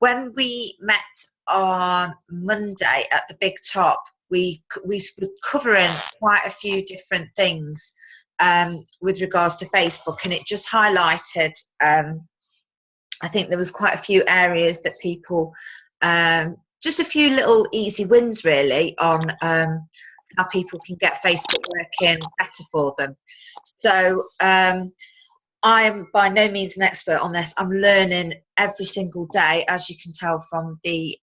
when we met on Monday at the big top, we were covering quite a few different things with regards to Facebook, and it just highlighted, I think there was quite a few areas that people, just a few little easy wins really on how people can get Facebook working better for them. So I'm by no means an expert on this. I'm learning every single day, as you can tell from the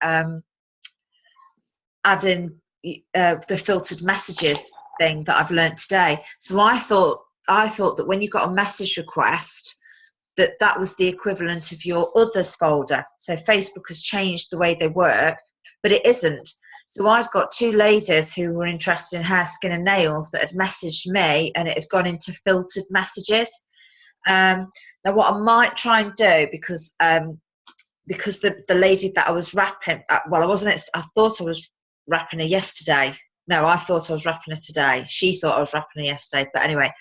adding the filtered messages thing that I've learned today. So I thought that when you got a message request, that was the equivalent of your others folder. So Facebook has changed the way they work, but it isn't. So I'd got two ladies who were interested in hair, skin and nails that had messaged me, and it had gone into filtered messages. Now what I might try and do, because the lady that I was wrapping, well, I thought I was wrapping her yesterday. No, I thought I was wrapping her today. She thought I was wrapping her yesterday. But anyway,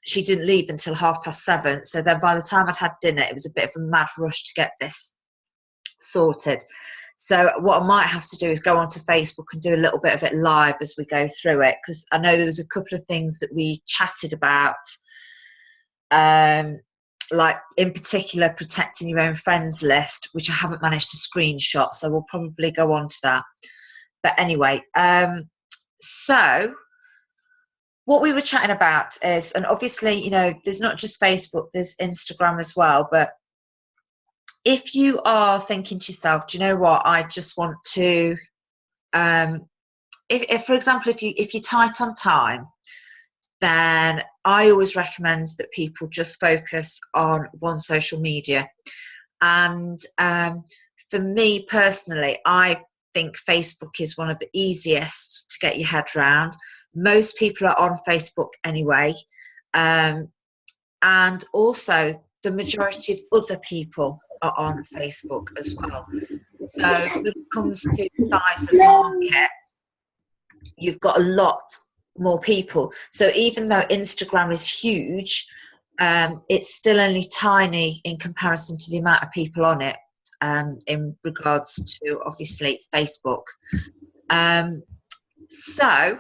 she didn't leave until 7:30. So then by the time I'd had dinner, it was a bit of a mad rush to get this sorted. So what I might have to do is go onto Facebook and do a little bit of it live as we go through it, because I know there was a couple of things that we chatted about, like in particular protecting your own friends list, which I haven't managed to screenshot, so we'll probably go on to that. But anyway, so what we were chatting about is, and obviously, you know, there's not just Facebook, there's Instagram as well. But if you are thinking to yourself, do you know what, I just want to, if for example, if you're tight on time, then I always recommend that people just focus on one social media. And for me personally, I think Facebook is one of the easiest to get your head around. Most people are on Facebook anyway, and also the majority of other people are on Facebook as well. So when it comes to the size of market, you've got a lot more people. So even though Instagram is huge, it's still only tiny in comparison to the amount of people on it, in regards to obviously Facebook. So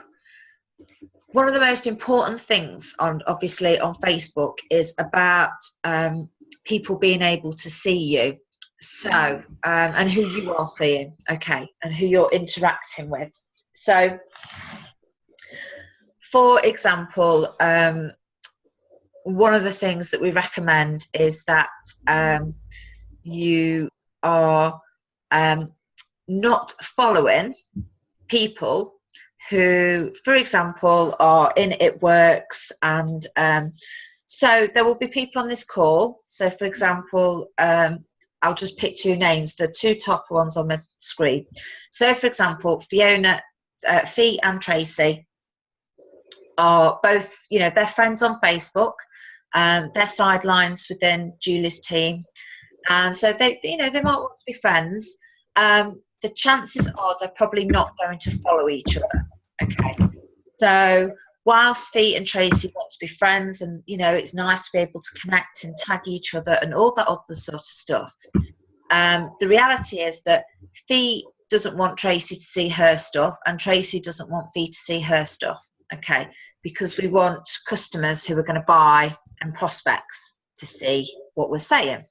one of the most important things on Facebook is about people being able to see you. So and who you are seeing, okay, and who you're interacting with. So for example, one of the things that we recommend is that you are not following people who, for example, are in It Works, and so there will be people on this call. So for example, I'll just pick two names, the two top ones on the screen. So for example, Fiona, Fee and Tracy are both, you know, they're friends on Facebook, they're sidelines within Julie's team, and so they, you know, they might want to be friends. The chances are they're probably not going to follow each other. Okay, so whilst Fee and Tracy want to be friends, and you know, it's nice to be able to connect and tag each other and all that other sort of stuff, the reality is that Fee doesn't want Tracy to see her stuff, and Tracy doesn't want Fee to see her stuff. Okay, because we want customers who are going to buy and prospects to see what we're saying.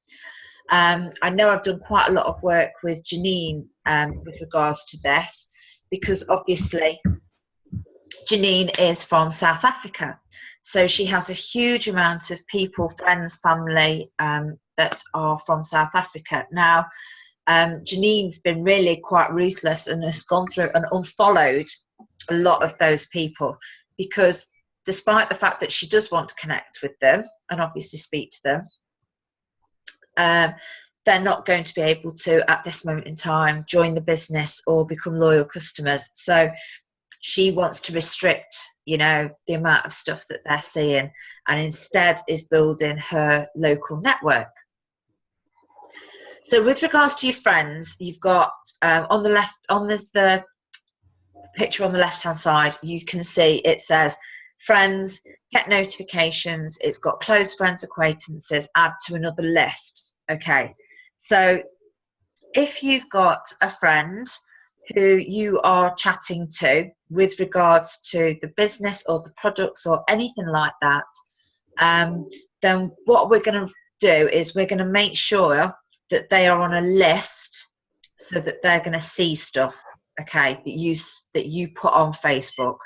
I know I've done quite a lot of work with Janine with regards to this, because obviously Janine is from South Africa, so she has a huge amount of people, friends, family that are from South Africa. Now Janine's been really quite ruthless and has gone through and unfollowed a lot of those people, because despite the fact that she does want to connect with them and obviously speak to them, they're not going to be able to at this moment in time join the business or become loyal customers. So she wants to restrict, you know, the amount of stuff that they're seeing, and instead is building her local network. So with regards to your friends, you've got on the left, on the picture on the left hand side, you can see it says friends, get notifications. It's got close friends, acquaintances, add to another list. Okay, so if you've got a friend who you are chatting to with regards to the business or the products or anything like that, then what we're going to do is we're going to make sure that they are on a list so that they're going to see stuff, okay, that you put on Facebook.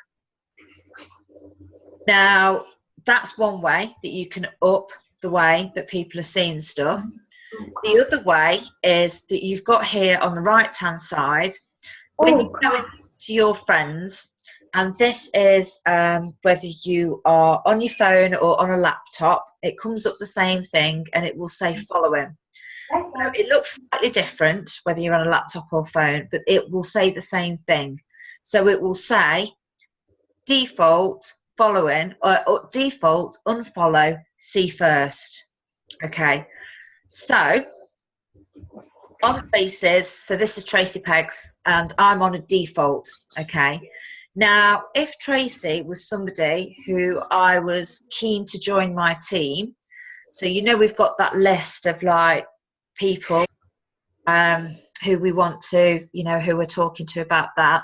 Now, that's one way that you can up the way that people are seeing stuff. The other way is that you've got here on the right hand side, when you go into your friends, and this is whether you are on your phone or on a laptop, it comes up the same thing and it will say following. So it looks slightly different whether you're on a laptop or phone, but it will say the same thing. So it will say default following, or default unfollow, see first. Okay, so on faces, so this is Tracy Peggs and I'm on a default. Okay, now if Tracy was somebody who I was keen to join my team, so you know we've got that list of like people who we want to, you know, who we're talking to about that,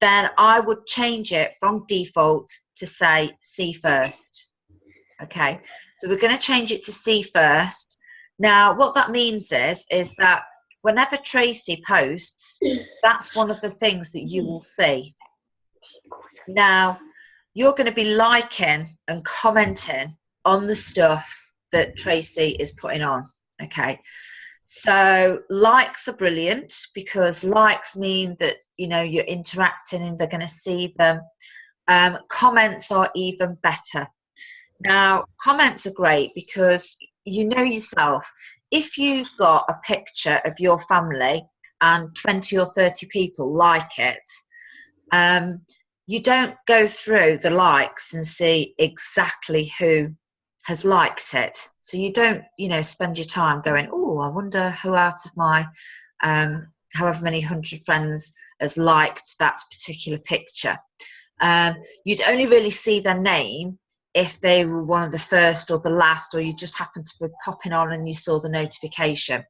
then I would change it from default to say see first. Okay, so we're going to change it to see first. Now what that means is that whenever Tracy posts, that's one of the things that you will see. Now you're going to be liking and commenting on the stuff that Tracy is putting on. Okay, so likes are brilliant because likes mean that, you know, you're interacting and they're going to see them. Comments are even better. Now comments are great because you know yourself, if you've got a picture of your family and 20 or 30 people like it, you don't go through the likes and see exactly who has liked it. So you don't, you know, spend your time going, oh, I wonder who out of my however many 100 friends has liked that particular picture. You'd only really see their name if they were one of the first or the last, or you just happened to be popping on and you saw the notification.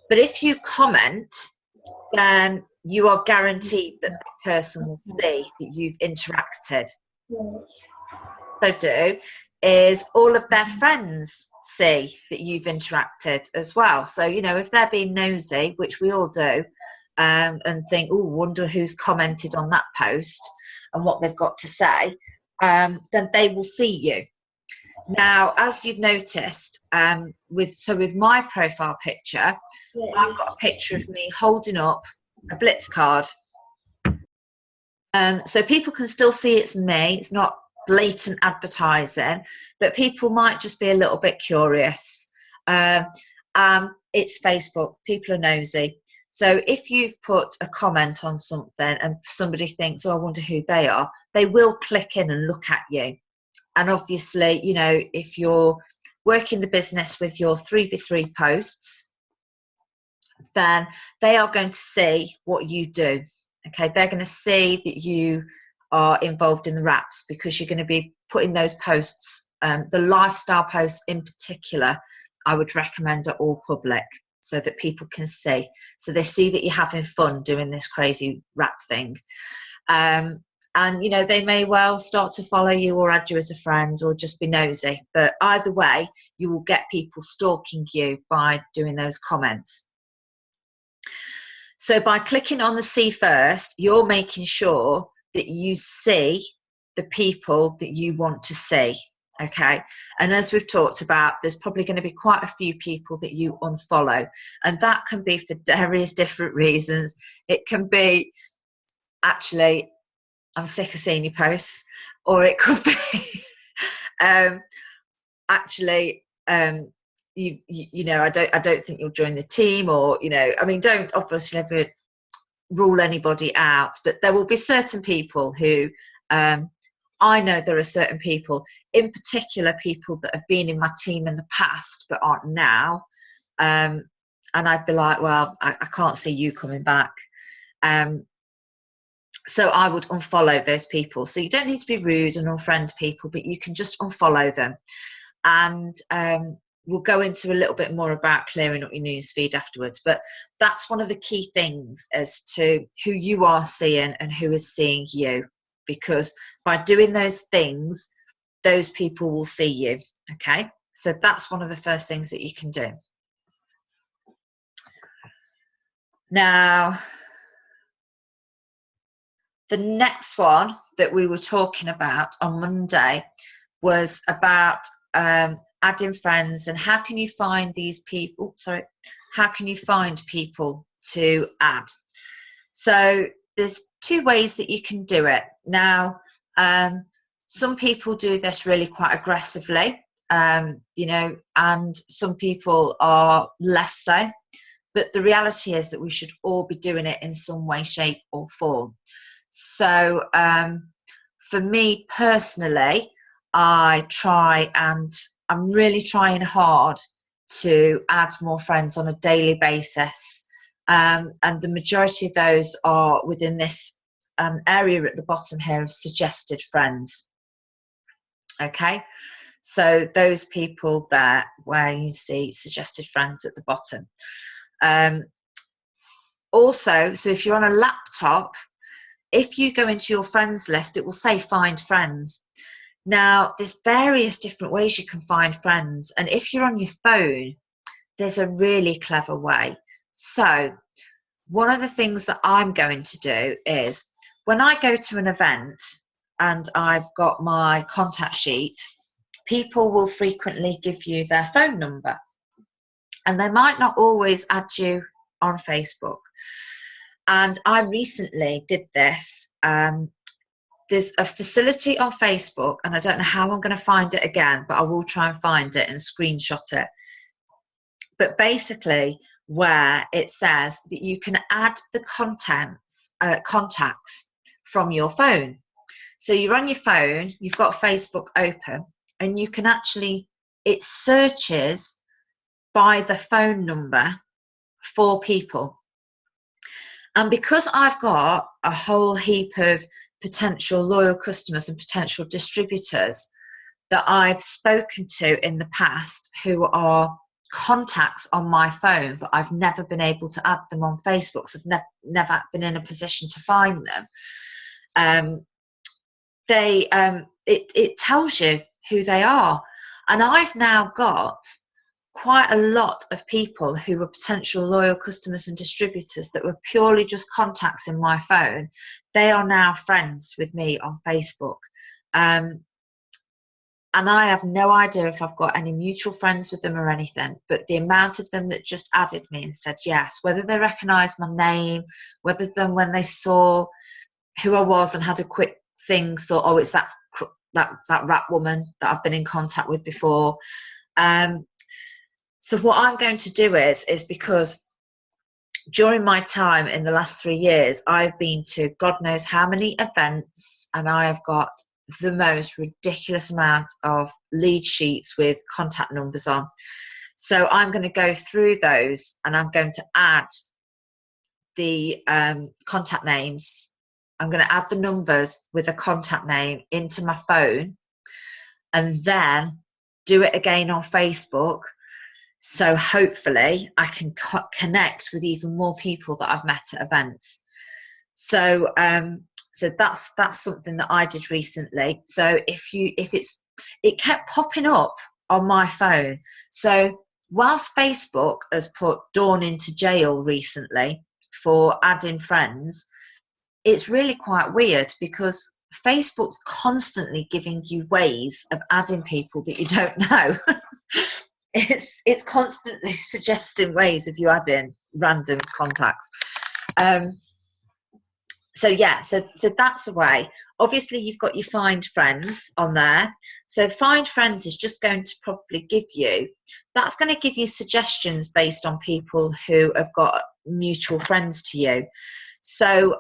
But if you comment, then you are guaranteed that the person will see that you've interacted. So do is all of their friends see that you've interacted as well. So, you know, if they're being nosy, which we all do, and think, oh, wonder who's commented on that post and what they've got to say, then they will see you. Now, as you've noticed, with my profile picture, I've got a picture of me holding up a Blitz card. So people can still see it's me. It's not blatant advertising, but people might just be a little bit curious. It's Facebook. People are nosy. So if you've put a comment on something and somebody thinks, oh, I wonder who they are, they will click in and look at you. And obviously, you know, if you're working the business with your 3x3 posts, then they are going to see what you do. Okay, they're going to see that you are involved in the wraps because you're going to be putting those posts, the lifestyle posts in particular, I would recommend are all public so that people can see. So they see that you're having fun doing this crazy wrap thing. And, you know, they may well start to follow you or add you as a friend or just be nosy. But either way, you will get people stalking you by doing those comments. So by clicking on the see first, you're making sure that you see the people that you want to see. Okay, and as we've talked about, there's probably going to be quite a few people that you unfollow, and that can be for various different reasons. It can be, actually, I'm sick of seeing your posts, or it could be actually you know, I don't think you'll join the team, or, you know, I mean, don't obviously never rule anybody out, but there will be certain people who I know there are certain people, in particular people that have been in my team in the past but aren't now, and I'd be like, well, I can't see you coming back. So I would unfollow those people. So you don't need to be rude and unfriend people, but you can just unfollow them. And we'll go into a little bit more about clearing up your news feed afterwards, but that's one of the key things as to who you are seeing and who is seeing you, because by doing those things, those people will see you. Okay, so that's one of the first things that you can do. Now, the next one that we were talking about on Monday was about adding friends and how can you find these people, how can you find people to add. So there's two ways that you can do it. Now, some people do this really quite aggressively, you know, and some people are less so. But the reality is that we should all be doing it in some way, shape, or form. So for me personally, I try, and I'm really trying hard to add more friends on a daily basis. And the majority of those are within this area at the bottom here of suggested friends. Okay, so those people there where you see suggested friends at the bottom. Also, so if you're on a laptop, if you go into your friends list, it will say find friends. Now, there's various different ways you can find friends. And if you're on your phone, there's a really clever way. So one of the things that I'm going to do is when I go to an event and I've got my contact sheet, people will frequently give you their phone number. And they might not always add you on Facebook. And I recently did this. There's a facility on Facebook, and I don't know how I'm going to find it again, but I will try and find it and screenshot it. But basically, where it says that you can add the contacts from your phone. So you're on your phone, you've got Facebook open, and you can actually, it searches by the phone number for people. And because I've got a whole heap of potential loyal customers and potential distributors that I've spoken to in the past who are contacts on my phone, but I've never been able to add them on Facebook, so I've never been in a position to find them, it tells you who they are. And I've now got quite a lot of people who were potential loyal customers and distributors that were purely just contacts in my phone. They are now friends with me on Facebook. And I have no idea if I've got any mutual friends with them or anything, but the amount of them that just added me and said yes, whether they recognised my name, whether them when they saw who I was and had a quick thing, thought, oh, it's that rat woman that I've been in contact with before. So what I'm going to do is because during my time in the last 3 years, I've been to God knows how many events, and I have got the most ridiculous amount of lead sheets with contact numbers on. So I'm going to go through those and I'm going to add the contact names. I'm going to add the numbers with a contact name into my phone and then do it again on Facebook. So hopefully I can connect with even more people that I've met at events. So so that's something that I did recently. So it kept popping up on my phone. So whilst Facebook has put Dawn into jail recently for adding friends, it's really quite weird because Facebook's constantly giving you ways of adding people that you don't know. It's constantly suggesting ways of you adding random contacts. So yeah, so that's a way. Obviously you've got your find friends on there. So find friends is just going to probably give you, that's going to give you suggestions based on people who have got mutual friends to you. So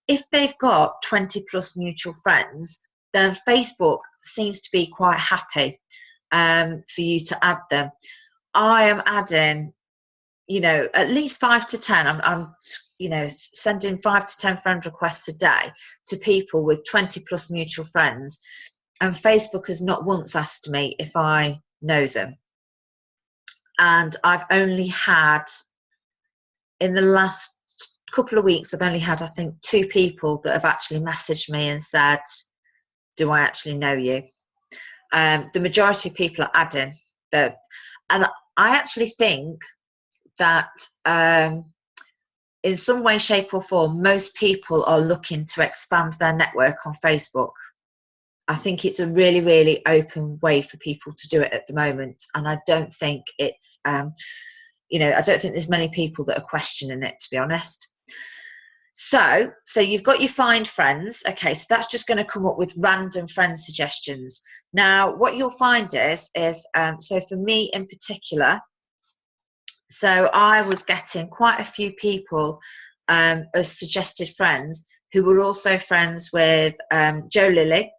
if they've got 20 plus mutual friends, then Facebook seems to be quite happy for you to add them. I am adding, you know, at least 5 to 10. I'm you know, sending 5 to 10 friend requests a day to people with 20 plus mutual friends, and Facebook has not once asked me if I know them. and I've only had, in the last couple of weeks, I've only had, I think, 2 people that have actually messaged me and said, do I actually know you? The majority of people are adding that, and I actually think that in some way, shape or form, most people are looking to expand their network on Facebook. I think it's a really, really open way for people to do it at the moment, and I don't think it's you know, I don't think there's many people that are questioning it, to be honest. So you've got your find friends. Okay, so that's just going to come up with random friend suggestions. Now, what you'll find is so for me in particular, so I was getting quite a few people as suggested friends who were also friends with Joe Lilly.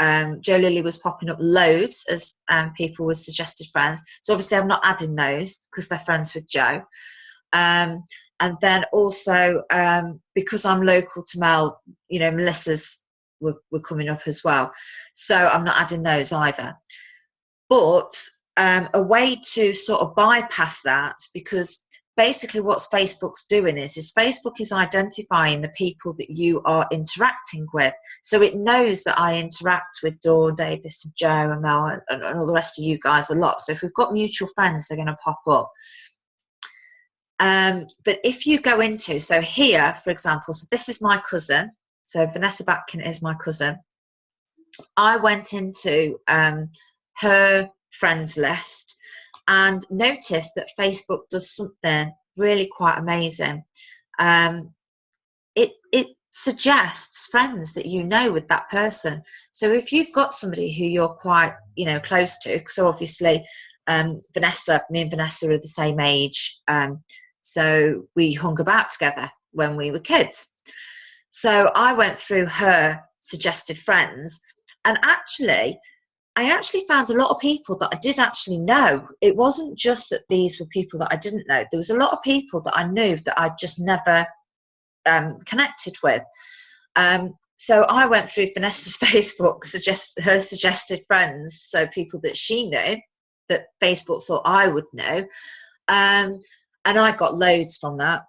Joe Lilly was popping up loads as people with suggested friends. So obviously I'm not adding those because they're friends with Joe. And then also because I'm local to Mel, you know, Melissa's were coming up as well. So I'm not adding those either. But a way to sort of bypass that, because basically what Facebook's doing is Facebook is identifying the people that you are interacting with. So it knows that I interact with Dawn, Davis, and Joe, and Mel, and all the rest of you guys a lot. So if we've got mutual friends, they're going to pop up. But if you go into, so here, for example, so this is my cousin. So Vanessa Batkin is my cousin. I went into her friends list and noticed that Facebook does something really quite amazing. It suggests friends that you know with that person. So if you've got somebody who you're quite, you know, close to, so obviously Vanessa, me and Vanessa are the same age, so we hung about together when we were kids. So I went through her suggested friends, and I actually found a lot of people that I did actually know. It wasn't just that these were people that I didn't know. There was a lot of people that I knew that I just never connected with. So I went through Vanessa's Facebook, her suggested friends, so people that she knew, that Facebook thought I would know. And I got loads from that,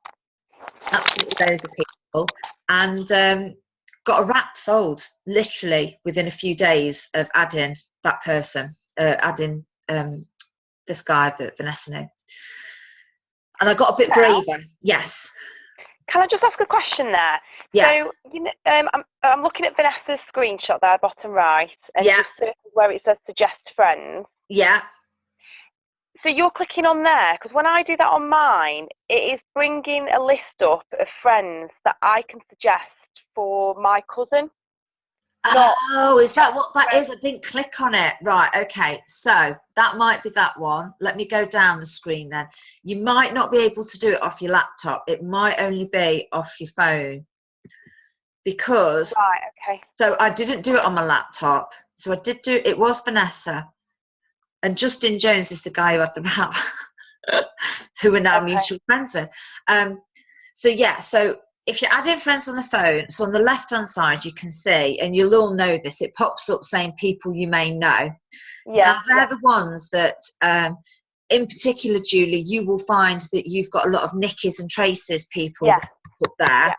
absolutely loads of people. And got a wrap sold literally within a few days of adding that person, adding this guy that Vanessa knew. And I got a bit braver. Yes. Can I just ask a question there? Yeah. So, you know, I'm looking at Vanessa's screenshot there, bottom right, and yeah. where it says suggest friends. Yeah. So you're clicking on there, because when I do that on mine, it is bringing a list up of friends that I can suggest for my cousin. Oh, is that what that is? I didn't click on it. Right, okay. So that might be that one. Let me go down the screen then. You might not be able to do it off your laptop. It might only be off your phone. Because, right, okay. So I didn't do it on my laptop. So I did do, it was Vanessa. And Justin Jones is the guy who had the rap, who we're now mutual friends with. So yeah, so if you're adding friends on the phone, so on the left-hand side, you can see, and you'll all know this, it pops up saying people you may know. Yeah. Now, they're the ones that, in particular, Julie, you will find that you've got a lot of Nicky's and Tracy's people that put there. Yeah.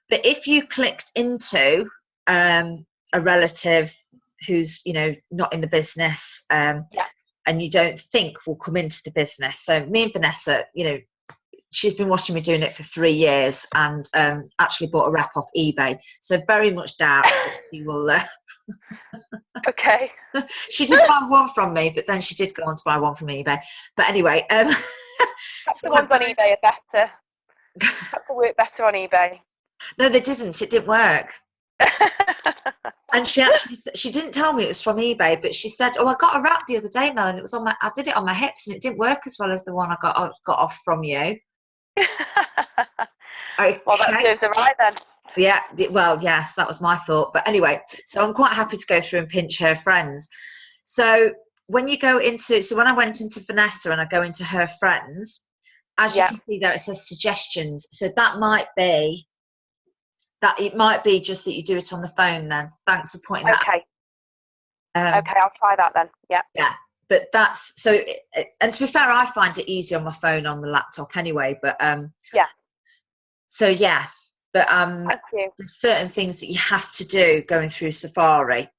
But if you clicked into a relative who's, you know, not in the business, and you don't think will come into the business. So me and Vanessa, you know, she's been watching me doing it for 3 years and actually bought a wrap off eBay. So very much doubt that she will. Okay. She did buy one from me, but then she did go on to buy one from eBay. But anyway. So the ones on eBay are better. That will work better on eBay. No, they didn't. It didn't work. And she didn't tell me it was from eBay, but she said, "Oh, I got a wrap the other day, Mel, and it was on I did it on my hips, and it didn't work as well as the one I got off from you." Okay. Well, that serves her right then. Yeah, well, yes, that was my thought. But anyway, so I'm quite happy to go through and pinch her friends. So when you go into, so when I went into Vanessa and I go into her friends, as you can see there, it says suggestions. So that might be. That it might be just that you do it on the phone then. Thanks for pointing that out. Okay, I'll try that then. Yeah. Yeah. but that's so. And to be fair, I find it easy on my phone on the laptop anyway. But Yeah. So yeah, but Thank you. there's certain things that you have to do going through Safari,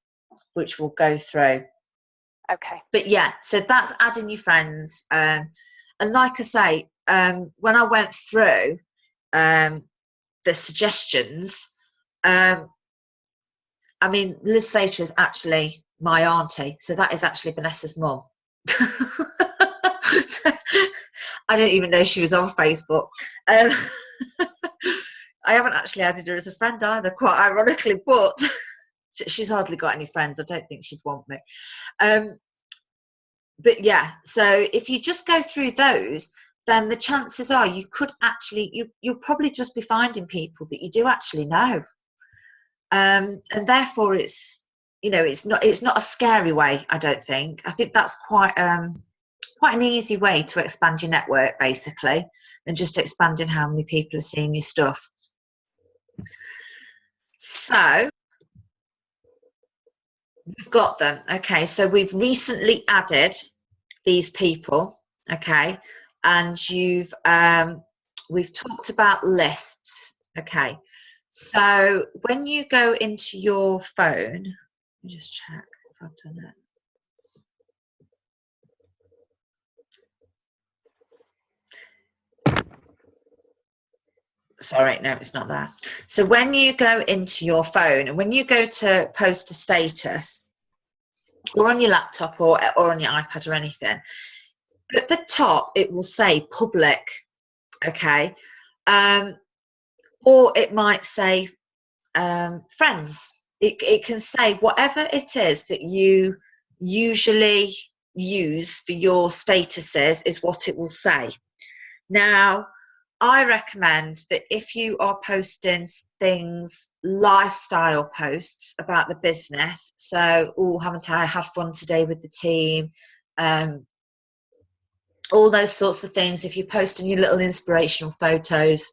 which we'll go through. Okay. But yeah, so that's adding your friends. And like I say, when I went through the suggestions, I mean, Liz Slater is actually my auntie, so that is actually Vanessa's mum. I didn't even know she was on Facebook. I haven't actually added her as a friend either, quite ironically, but she's hardly got any friends. I don't think she'd want me. But yeah, so if you just go through those, then the chances are you could actually, you'll probably just be finding people that you do actually know. And therefore it's, you know, it's not a scary way, I don't think. I think that's quite an easy way to expand your network, basically, and just expanding how many people are seeing your stuff. So we've got them. Okay, so we've recently added these people. Okay, and we've talked about lists. Okay, so when you go into your phone, let me just check if I've done it. Sorry, no, it's not there. So when you go into your phone and when you go to post a status, or on your laptop or on your iPad or anything, at the top it will say public, okay, or it might say friends. It can say whatever it is that you usually use for your statuses is what it will say. Now, I recommend that if you are posting things, lifestyle posts about the business, so, having to have fun today with the team, all those sorts of things, if you're posting your little inspirational photos,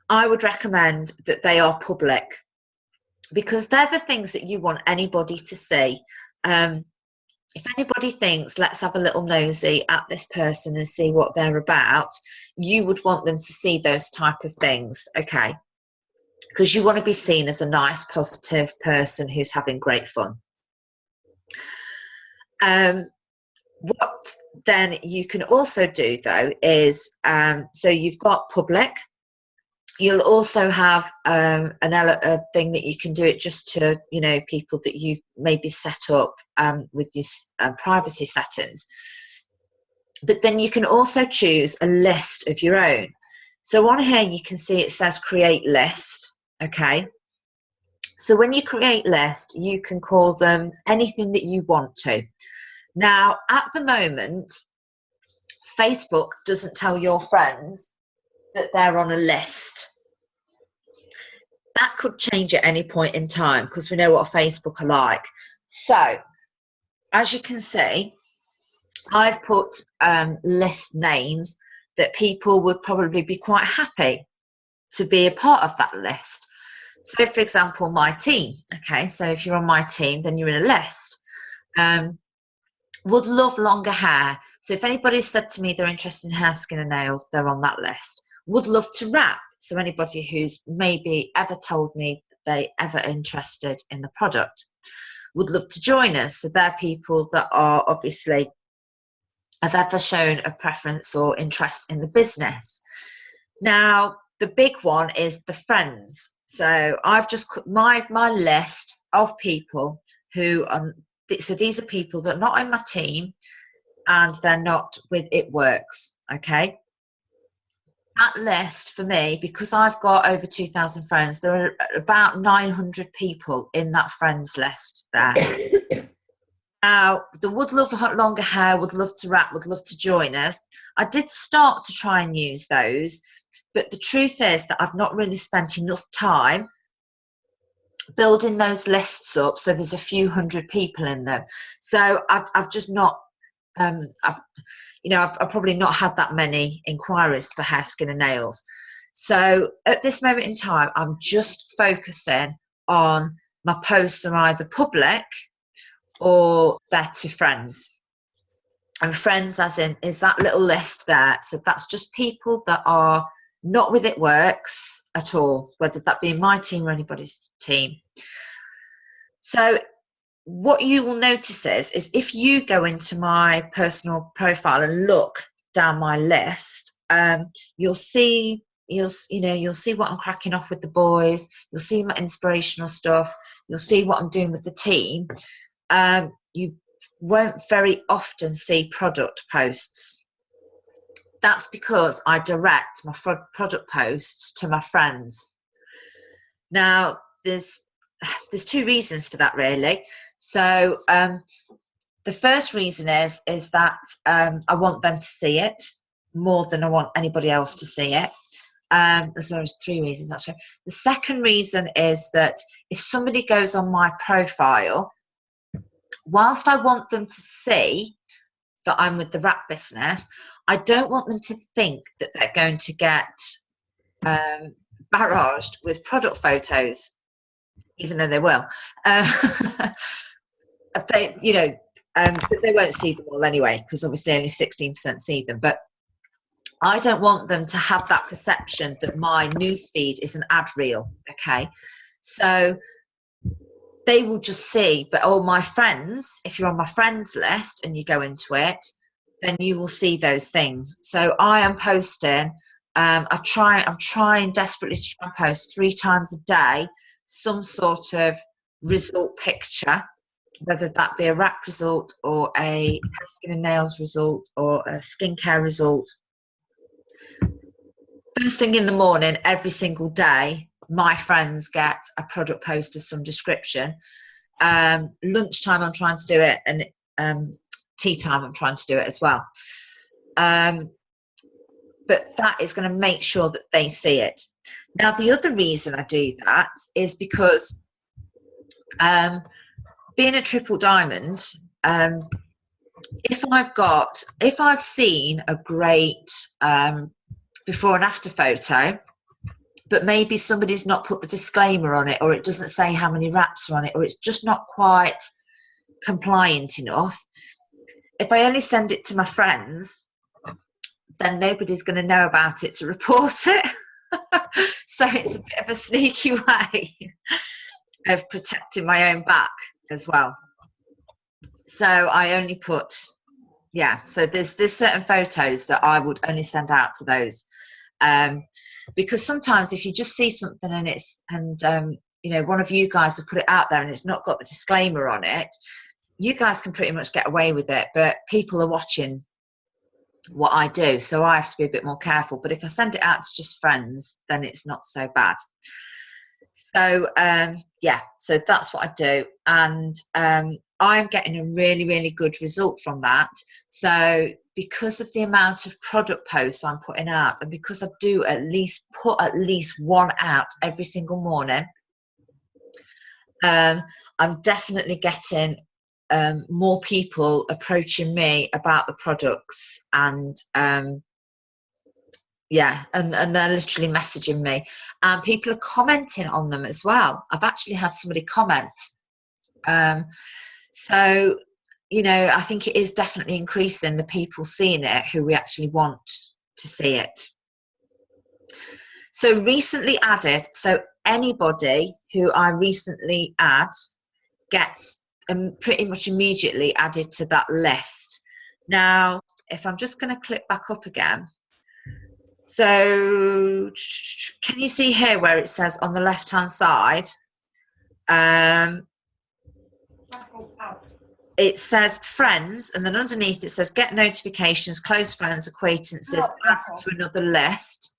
I would recommend that they are public, because they're the things that you want anybody to see. If anybody thinks, let's have a little nosy at this person and see what they're about, you would want them to see those type of things, okay? Because you want to be seen as a nice, positive person who's having great fun. What then you can also do, though, is, so you've got public. You'll also have a thing that you can do it just to, you know, people that you've maybe set up with your privacy settings. But then you can also choose a list of your own. So on here you can see it says create list, okay? So when you create list, you can call them anything that you want to. Now, at the moment, Facebook doesn't tell your friends that they're on a list. That could change at any point in time because we know what Facebook are like. So, as you can see, I've put list names that people would probably be quite happy to be a part of that list. So, for example, my team. Okay, so if you're on my team, then you're in a list. Would love longer hair. So if anybody said to me they're interested in hair, skin and nails, they're on that list. Would love to rap. So anybody who's maybe ever told me they ever interested in the product would love to join us. So they're people that are obviously have ever shown a preference or interest in the business. Now, the big one is the friends. So I've just my list of people who so these are people that are not in my team and they're not with It Works, okay? That list for me, because I've got over 2,000 friends, there are about 900 people in that friends list there. Now, the would love longer hair, would love to rap, would love to join us. I did start to try and use those, but the truth is that I've not really spent enough time building those lists up, so there's a few hundred people in them. So I've just not, I've probably not had that many inquiries for hair, skin and nails. So at this moment in time, I'm just focusing on my posts are either public or they're to friends. And friends, as in, is that little list there. So that's just people that are not with It Works at all, whether that be my team or anybody's team. So what you will notice is if you go into my personal profile and look down my list, you'll see what I'm cracking off with the boys. You'll see my inspirational stuff. You'll see what I'm doing with the team. You won't very often see product posts. That's because I direct my product posts to my friends. Now, there's two reasons for that, really. So the first reason is that I want them to see it more than I want anybody else to see it. There's three reasons, actually. The second reason is that if somebody goes on my profile, whilst I want them to see that I'm with the wrap business, I don't want them to think that they're going to get barraged with product photos, even though they will. They won't see them all anyway, because obviously only 16% see them. But I don't want them to have that perception that my newsfeed is an ad reel. Okay, so they will just see, but all my friends, if you're on my friends list and you go into it, then you will see those things. So I am posting, I'm trying desperately to try and post 3 times a day, some sort of result picture, whether that be a wrap result or a skin and nails result or a skincare result. First thing in the morning, every single day, my friends get a product post of some description. Lunchtime I'm trying to do it, and tea time I'm trying to do it as well. But that is going to make sure that they see it. Now, the other reason I do that is because being a triple diamond, if I've seen a great before and after photo, but maybe somebody's not put the disclaimer on it, or it doesn't say how many wraps are on it, or it's just not quite compliant enough, if I only send it to my friends, then nobody's going to know about it to report it. So it's a bit of a sneaky way of protecting my own back as well. So I only put, so there's certain photos that I would only send out to those. Because sometimes if you just see something and one of you guys have put it out there and it's not got the disclaimer on it, you guys can pretty much get away with it, but people are watching what I do, so I have to be a bit more careful. But if I send it out to just friends, then it's not so bad. So so that's what I do, and I'm getting a really, really good result from that. So because of the amount of product posts I'm putting out, and because I do put at least one out every single morning, I'm definitely getting more people approaching me about the products, and and they're literally messaging me, and people are commenting on them as well. I've actually had somebody comment. So I think it is definitely increasing the people seeing it who we actually want to see it. So recently added, so anybody who I recently add gets pretty much immediately added to that list. Now, if I'm just going to click back up again, so can you see here where it says on the left hand side, it says friends, and then underneath it says get notifications, close friends, acquaintances, add to another list.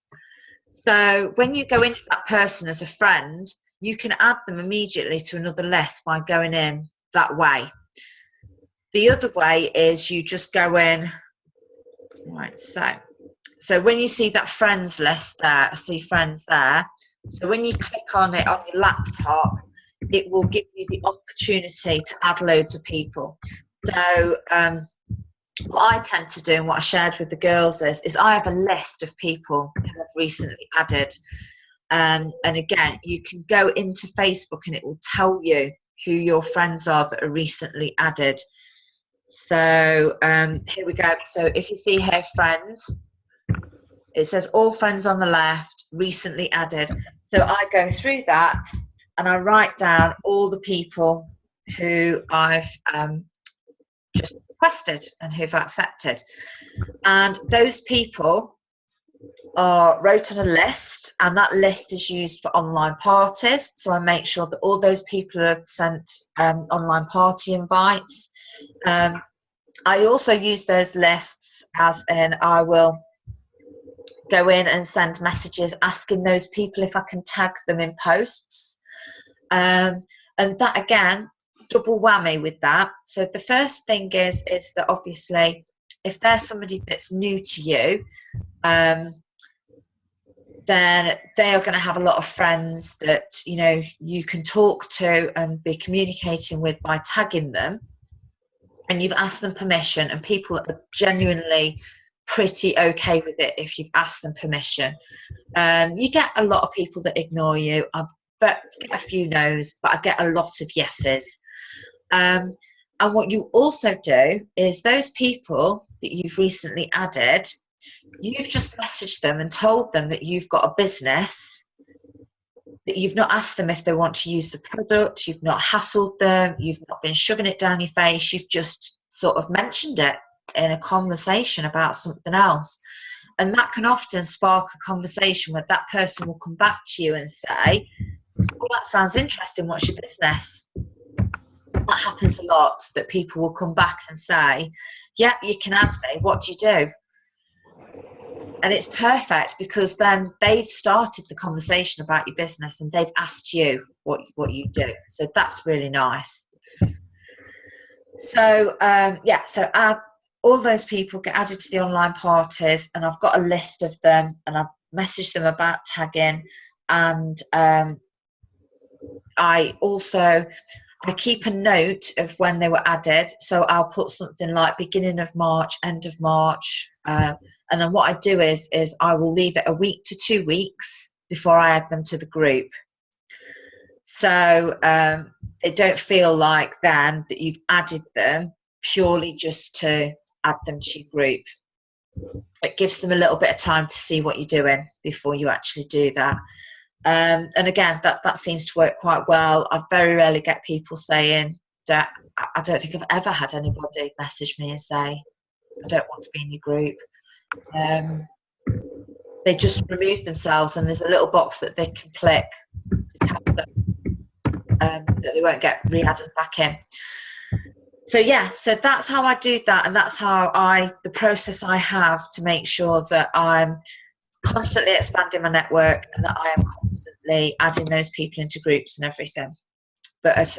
So when you go into that person as a friend, you can add them immediately to another list by going in that way. The other way is you just go in, right, so when you see that friends list there, I see friends there, so when you click on it on your laptop, it will give you the opportunity to add loads of people. So what I tend to do, and what I shared with the girls is I have a list of people who I've recently added. And again, you can go into Facebook and it will tell you who your friends are that are recently added. So here we go. So if you see here, friends, it says all friends on the left, recently added. So I go through that and I write down all the people who I've just requested and who've accepted. And those people are wrote on a list, and that list is used for online parties. So I make sure that all those people are sent online party invites. I also use those lists as in I will go in and send messages asking those people if I can tag them in posts. And that, again, double whammy with that. So the first thing is that obviously if there's somebody that's new to you, then they are going to have a lot of friends that, you know, you can talk to and be communicating with by tagging them, and you've asked them permission, and people are genuinely pretty okay with it if you've asked them permission. You get a lot of people that ignore you. I get a few no's, but I get a lot of yeses. And what you also do is those people that you've recently added, you've just messaged them and told them that you've got a business, that you've not asked them if they want to use the product, you've not hassled them, you've not been shoving it down your face, you've just sort of mentioned it in a conversation about something else. And that can often spark a conversation where that person will come back to you and say, well, that sounds interesting, what's your business? That happens a lot, that people will come back and say, yep, you can add me, what do you do? And it's perfect because then they've started the conversation about your business and they've asked you what you do. So that's really nice. So so all those people get added to the online parties, and I've got a list of them, and I've messaged them about tagging, and I keep a note of when they were added. So I'll put something like beginning of March, end of March, and then what I do is I will leave it a week to 2 weeks before I add them to the group. So they don't feel like then that you've added them purely just to add them to your group. It gives them a little bit of time to see what you're doing before you actually do that. And again, that seems to work quite well. I very rarely get people saying that. I don't think I've ever had anybody message me and say, I don't want to be in your group. They just remove themselves, and there's a little box that they can click to tell them that they won't get re-added back in. So yeah, so that's how I do that, and that's how the process I have to make sure that I'm constantly expanding my network and that I am constantly adding those people into groups and everything, but at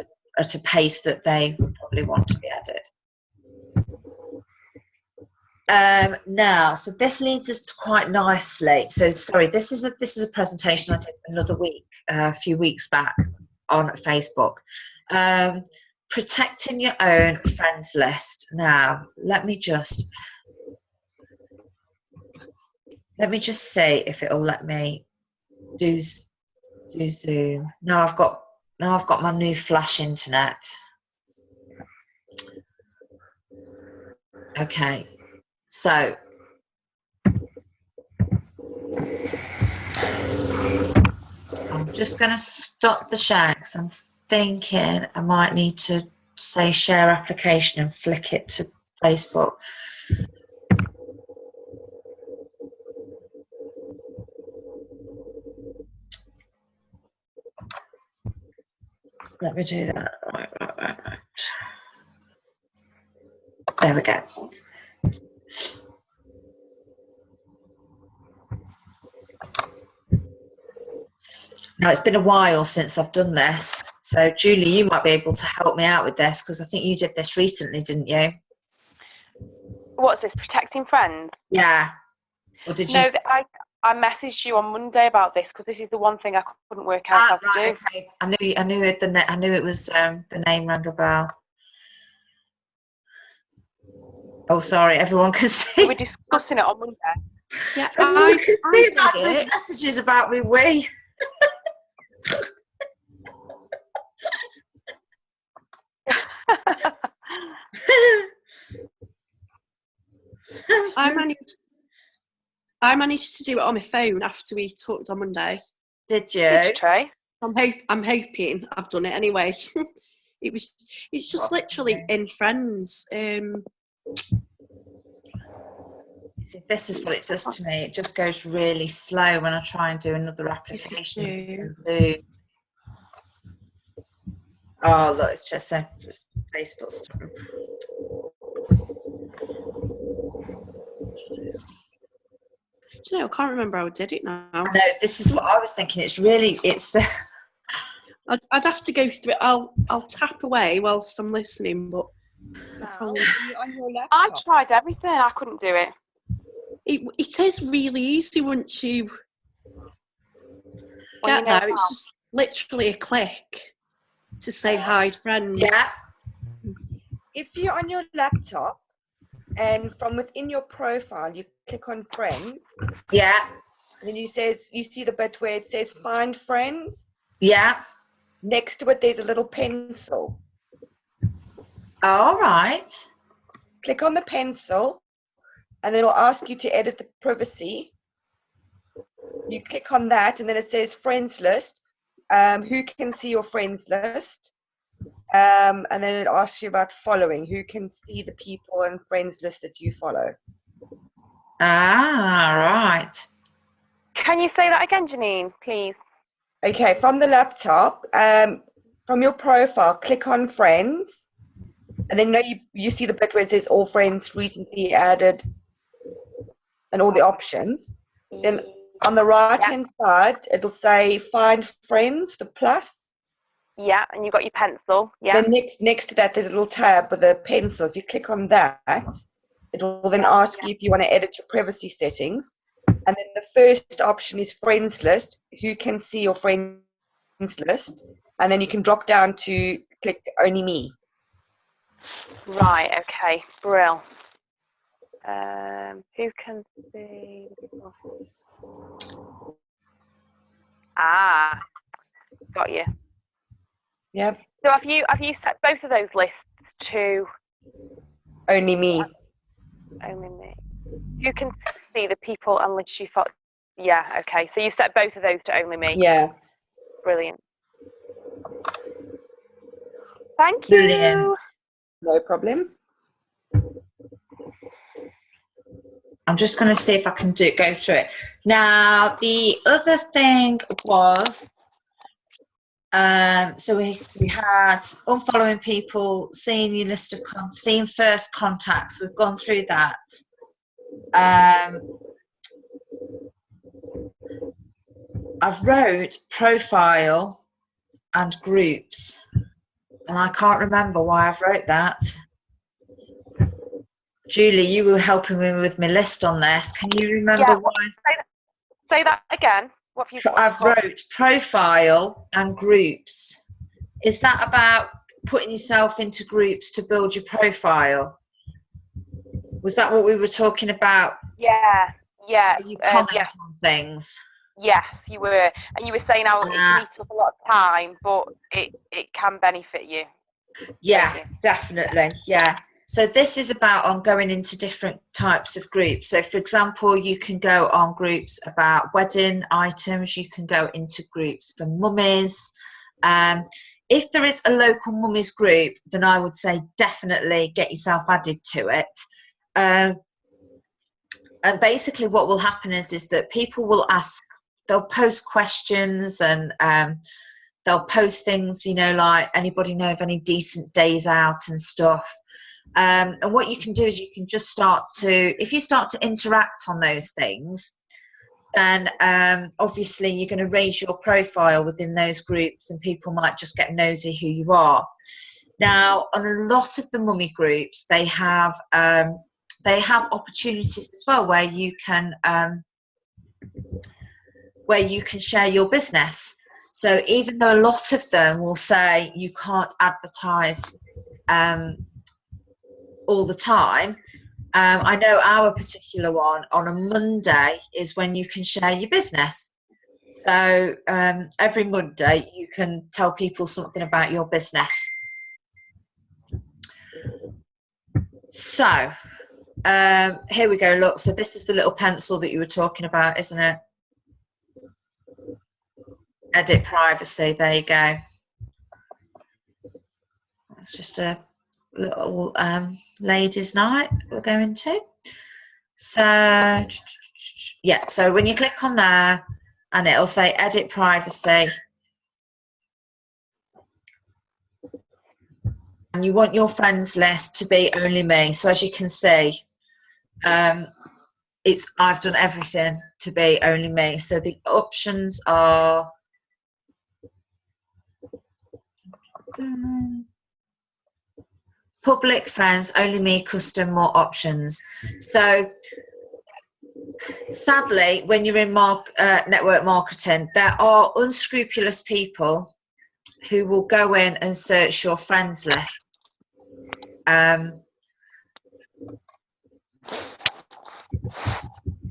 a pace that they probably want to be added. Now, so this leads us to quite nicely. So sorry, this is a presentation I did another week, a few weeks back on Facebook. Protecting your own friends list. Now, let me just see if it'll let me do Zoom. Now I've got my new flash internet. Okay, so I'm just going to stop the share because I'm thinking I might need to say share application and flick it to Facebook. Let me do that. Right. There we go. Now, it's been a while since I've done this. So, Julie, you might be able to help me out with this because I think you did this recently, didn't you? What's this, protecting friends? Yeah. Or did you? No, I messaged you on Monday about this because this is the one thing I couldn't work out how to do. Okay. I knew it was the name rang a bell. Oh, sorry, everyone can see. We were discussing it on Monday. Yeah, I did it. Messages about me. We. I managed to do it on my phone after we talked on Monday. Did you? Did you try? I'm hoping I've done it anyway. It's just literally in Friends. See, this is what it does to me. It just goes really slow when I try and do another This is application. true. Oh, look, it's just a Facebook stuff. Do you know, I can't remember how I did it now. I know, this is what I was thinking. It's I'd have to go through it. I'll tap away whilst I'm listening, but On your laptop. I tried everything. I couldn't do it. it is really easy once you Well, get there. It's just literally a click to say hide friends. yeah. If you're on your laptop and from within your profile you click on friends, Yeah. and then you see the bit where it says find friends. Yeah. Next to it there's a little pencil. All right. Click on the pencil and then it'll ask you to edit the privacy. You click on that and then it says friends list. Who can see your friends list? And then it asks you about following. Who can see the people and friends list that you follow? Ah, right. Can you say that again, Janine, please? Okay, from the laptop, from your profile, click on friends, and then you see the bit where it says all friends recently added and all the options. Then on the right hand side, it'll say find friends, the plus. Yeah, and you've got your pencil. Yeah. Then next to that, there's a little tab with a pencil. If you click on that, it will then ask you if you want to edit your privacy settings. And then the first option is friends list. Who can see your friends list? And then you can drop down to click only me. Right. Okay. Brill. Who can see? Ah, got you. Yep. So have you set both of those lists to Only me. only me? You can see the people and literally thought, yeah, okay. So you set both of those to only me. Yeah. Brilliant. Thank you. Brilliant. No problem. I'm just going to see if I can go through it. Now, the other thing was, so we had unfollowing people, seeing your list of seeing first contacts. We've gone through that. I've wrote profile and groups, and I can't remember why I've wrote that. Julie, you were helping me with my list on this. Can you remember why? Say that again. What have you? I've wrote profile and groups. Is that about putting yourself into groups to build your profile? Was that what we were talking about? Yeah. You comment on things. Yes, you were, and you were saying how it eats up a lot of time, but it can benefit you. Yeah, definitely. Yeah. So this is about going into different types of groups. So for example, you can go on groups about wedding items. You can go into groups for mummies. If there is a local mummies group, then I would say definitely get yourself added to it. And basically what will happen is that people will ask, they'll post questions and they'll post things, you know, like anybody know of any decent days out and stuff. And what you can do is you can just if you start to interact on those things, then obviously you're going to raise your profile within those groups and people might just get nosy who you are. Now, on a lot of the mummy groups, they have opportunities as well where you can share your business. So even though a lot of them will say you can't advertise all the time, I know our particular one on a Monday is when you can share your business. So every Monday you can tell people something about your business. So here we go, look, so this is the little pencil that you were talking about, isn't it? Edit privacy, there you go. That's just a little ladies' night we're going to. So, yeah, so when you click on there, and it'll say edit privacy, and you want your friends list to be only me. So as you can see, I've done everything to be only me. So the options are public, friends, only me, custom, more options. So sadly, when you're in network marketing, there are unscrupulous people who will go in and search your friends list.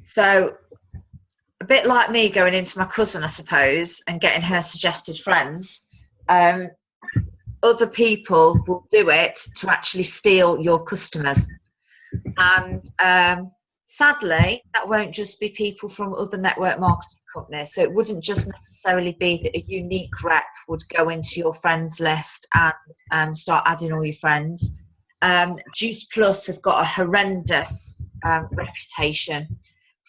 So a bit like me going into my cousin, I suppose, and getting her suggested friends, other people will do it to actually steal your customers. And sadly, that won't just be people from other network marketing companies. So it wouldn't just necessarily be that a unique rep would go into your friends list and start adding all your friends. Juice Plus have got a horrendous reputation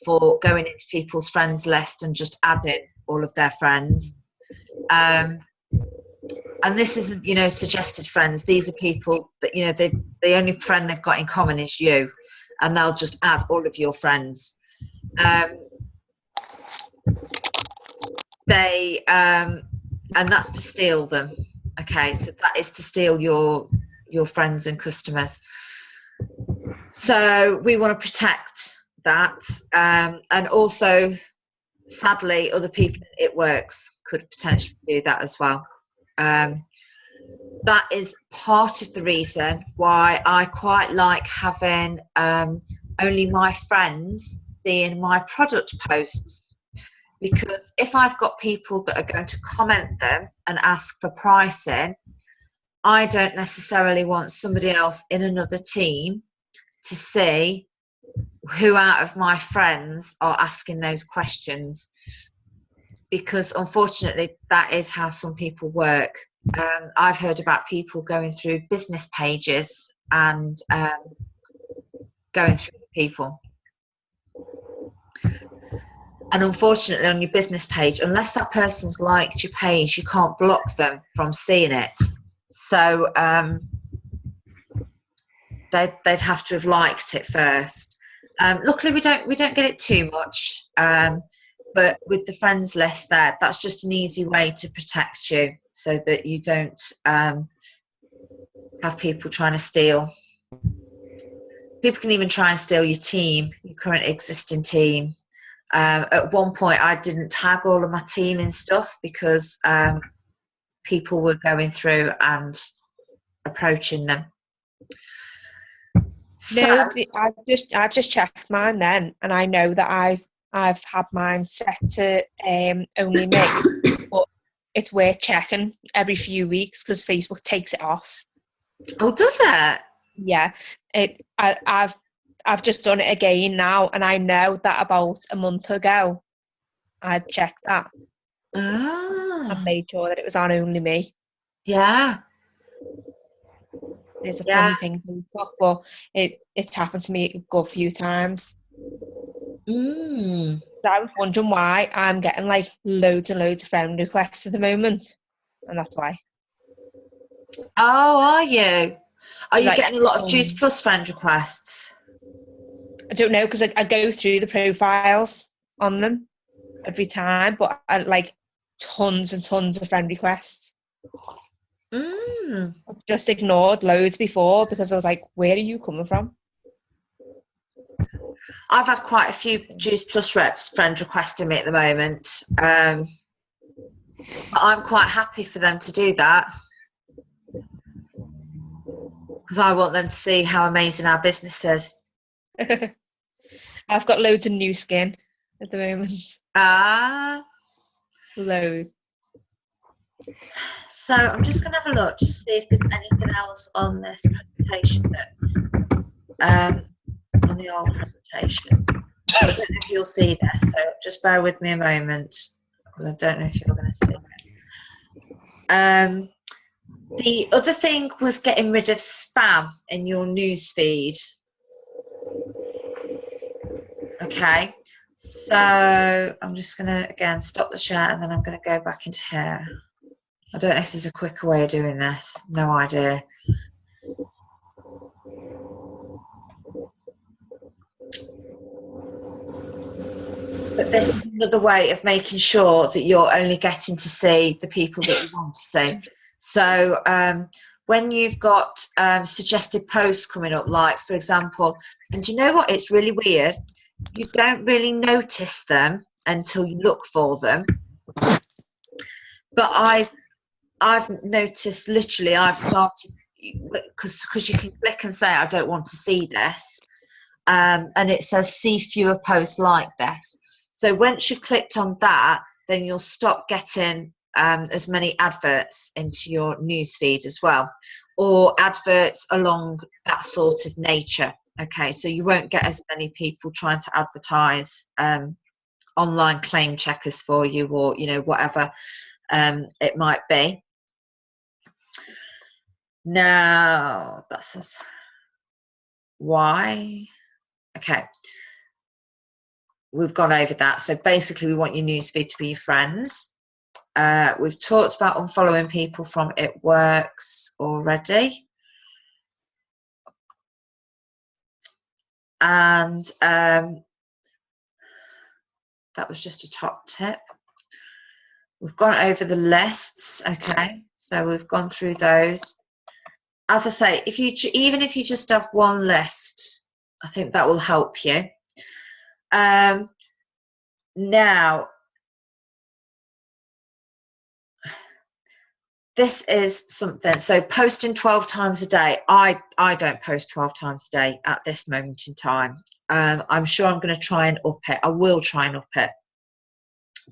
for going into people's friends list and just adding all of their friends. And this isn't, you know, suggested friends. These are people that, you know, the only friend they've got in common is you, and they'll just add all of your friends. And that's to steal them. Okay, so that is to steal your friends and customers. So we want to protect that, and also, sadly, other people it works could potentially do that as well. That is part of the reason why I quite like having only my friends seeing my product posts, because if I've got people that are going to comment them and ask for pricing, I don't necessarily want somebody else in another team to see who out of my friends are asking those questions, because unfortunately that is how some people work. I've heard about people going through business pages and going through people. And unfortunately on your business page, unless that person's liked your page, you can't block them from seeing it. So they'd have to have liked it first. Luckily we don't get it too much, but with the friends list there, that's just an easy way to protect you, so that you don't have people trying to steal. People can even try and steal your team, your current existing team. At one point I didn't tag all of my team in stuff because people were going through and approaching them. So, No, I just checked mine then, and I know that I've had mine set to only me, but it's worth checking every few weeks because Facebook takes it off. oh, does it? Yeah, I've just done it again now, and I know that about a month ago I checked that and made sure that it was on only me. Yeah. It's a funny thing to talk, but it's happened to me a good few times. So I was wondering why I'm getting like loads and loads of friend requests at the moment, and that's why. Oh, are you? Are you Like, getting a lot of Juice Plus friend requests? I don't know, because I go through the profiles on them every time, but I like tons and tons of friend requests. I've just ignored loads before because I was like, where are you coming from? I've had quite a few Juice Plus reps friend requesting me at the moment. But I'm quite happy for them to do that, because I want them to see how amazing our business is. I've got loads of new skin at the moment. Loads. So I'm just going to have a look to see if there's anything else on this presentation that on the old presentation. So I don't know if you'll see this, so just bear with me a moment, because I don't know if you're going to see it. The other thing was getting rid of spam in your news feed. Okay, so I'm just going to, again, stop the share, and then I'm going to go back into here. I don't know if there's a quicker way of doing this. No idea. But this is another way of making sure that you're only getting to see the people that you want to see. So when you've got suggested posts coming up, like, for example, and you know what, it's really weird, you don't really notice them until you look for them. But I've noticed, literally, I've started, because you can click and say, I don't want to see this, and it says see fewer posts like this. So once you've clicked on that, then you'll stop getting as many adverts into your newsfeed as well, or adverts along that sort of nature. Okay, so you won't get as many people trying to advertise online claim checkers for you, or whatever it might be. Now that says why. Okay, we've gone over that. So basically, we want your newsfeed to be your friends. We've talked about unfollowing people from It Works already. And that was just a top tip. We've gone over the lists. Okay, so we've gone through those. As I say, even if you just have one list, I think that will help you. Now, this is something, so posting 12 times a day. I don't post 12 times a day at this moment in time. I'm sure I'm going to try and up it. I will try and up it.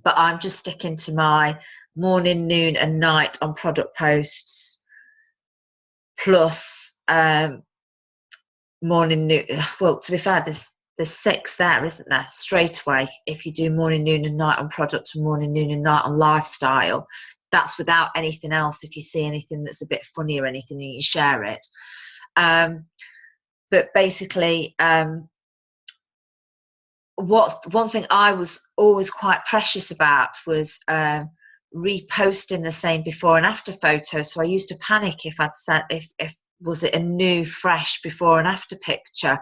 But I'm just sticking to my morning, noon and night on product posts, plus morning, noon. Well, to be fair, there's 6 there, isn't there? Straight away, if you do morning, noon and night on product and morning, noon and night on lifestyle, that's without anything else. If you see anything that's a bit funny or anything, you share it. But basically, one thing I was always quite precious about was reposting the same before and after photos. So I used to panic if I'd sent, if was it a new, fresh before and after picture.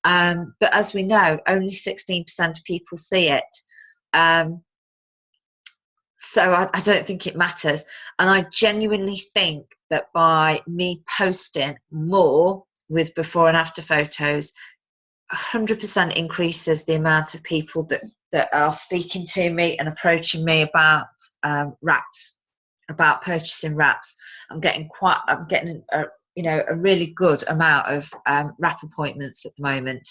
But as we know, only 16% of people see it. So I don't think it matters. And I genuinely think that by me posting more with before and after photos, 100% increases the amount of people that are speaking to me and approaching me about wraps, about purchasing wraps. I'm getting a really good amount of wrap appointments at the moment,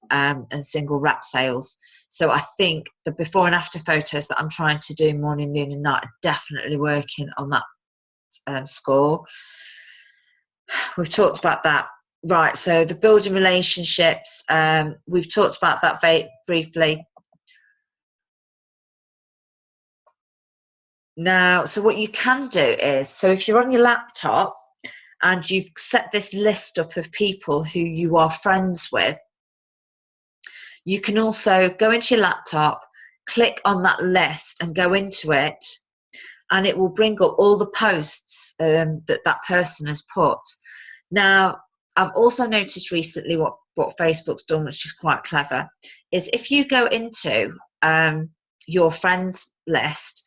and single wrap sales. So I think the before and after photos that I'm trying to do morning, noon and night are definitely working on that score. We've talked about that. Right, so the building relationships, we've talked about that very briefly. Now, so what you can do is, so if you're on your laptop and you've set this list up of people who you are friends with, you can also go into your laptop, click on that list and go into it, and it will bring up all the posts that person has put. Now, I've also noticed recently what Facebook's done, which is quite clever, is if you go into your friends list,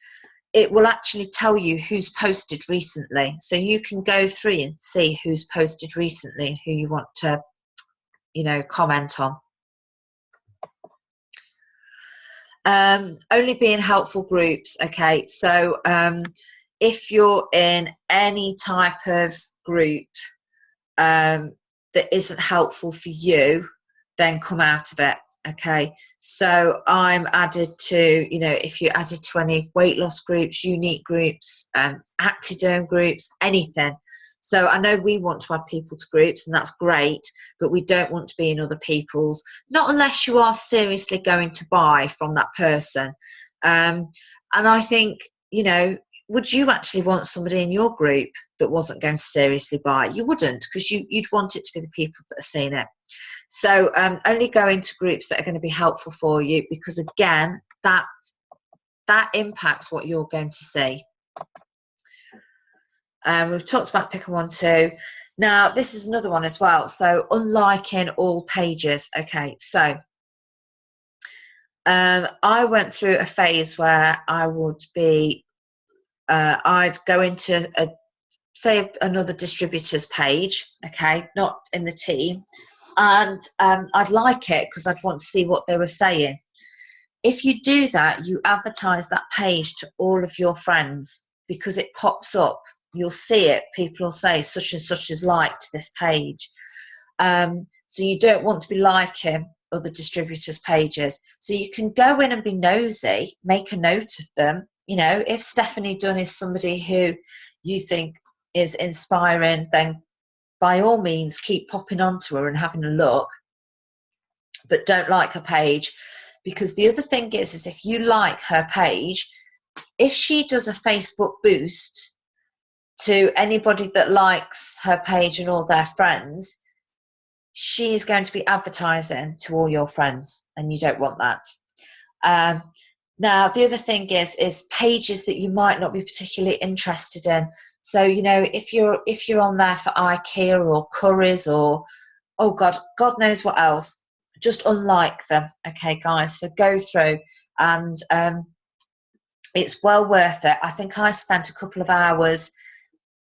it will actually tell you who's posted recently. So you can go through and see who's posted recently and who you want to, comment on. Only being helpful groups. Okay, so if you're in any type of group that isn't helpful for you, then come out of it. Okay, so I'm added to, if you're added to any weight loss groups, unique groups, Actiderm groups, anything. So I know we want to add people to groups, and that's great, but we don't want to be in other people's, not unless you are seriously going to buy from that person. And I think, you know, would you actually want somebody in your group that wasn't going to seriously buy? You wouldn't, because you'd want it to be the people that are seeing it. So only go into groups that are going to be helpful for you, because again, that impacts what you're going to see. We've talked about pick a 1, 2. Now this is another one as well. So unliking all pages. Okay, so I went through a phase where I would be I'd go into say another distributor's page, okay, not in the team, and I'd like it because I'd want to see what they were saying. If you do that, you advertise that page to all of your friends, because it pops up. You'll see it. People will say such and such has liked this page. So you don't want to be liking other distributors' pages. So you can go in and be nosy, make a note of them. You know, if Stephanie Dunn is somebody who you think is inspiring, then by all means keep popping onto her and having a look, but don't like her page. Because the other thing is if you like her page, if she does a Facebook boost to anybody that likes her page and all their friends, she is going to be advertising to all your friends, and you don't want that. Now the other thing is pages that you might not be particularly interested in. So, you know, if you're on there for IKEA or Currys or, oh God knows what else, just unlike them. Okay, guys, so go through, and it's well worth it. I think I spent a couple of hours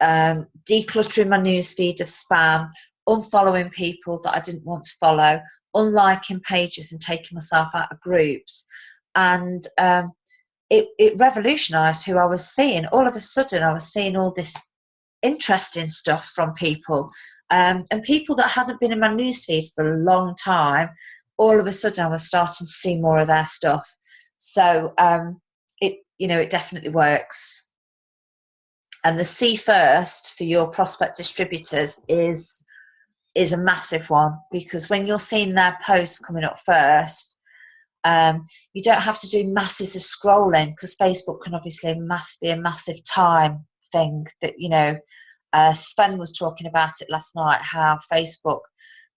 decluttering my newsfeed of spam, unfollowing people that I didn't want to follow, unliking pages and taking myself out of groups. And it revolutionised who I was seeing. All of a sudden I was seeing all this interesting stuff from people, and people that hadn't been in my newsfeed for a long time. All of a sudden I was starting to see more of their stuff. So it definitely works. And the see first for your prospect distributors is a massive one, because when you're seeing their posts coming up first, you don't have to do masses of scrolling, because Facebook can obviously be a massive time thing that, you know, Sven was talking about it last night, how Facebook,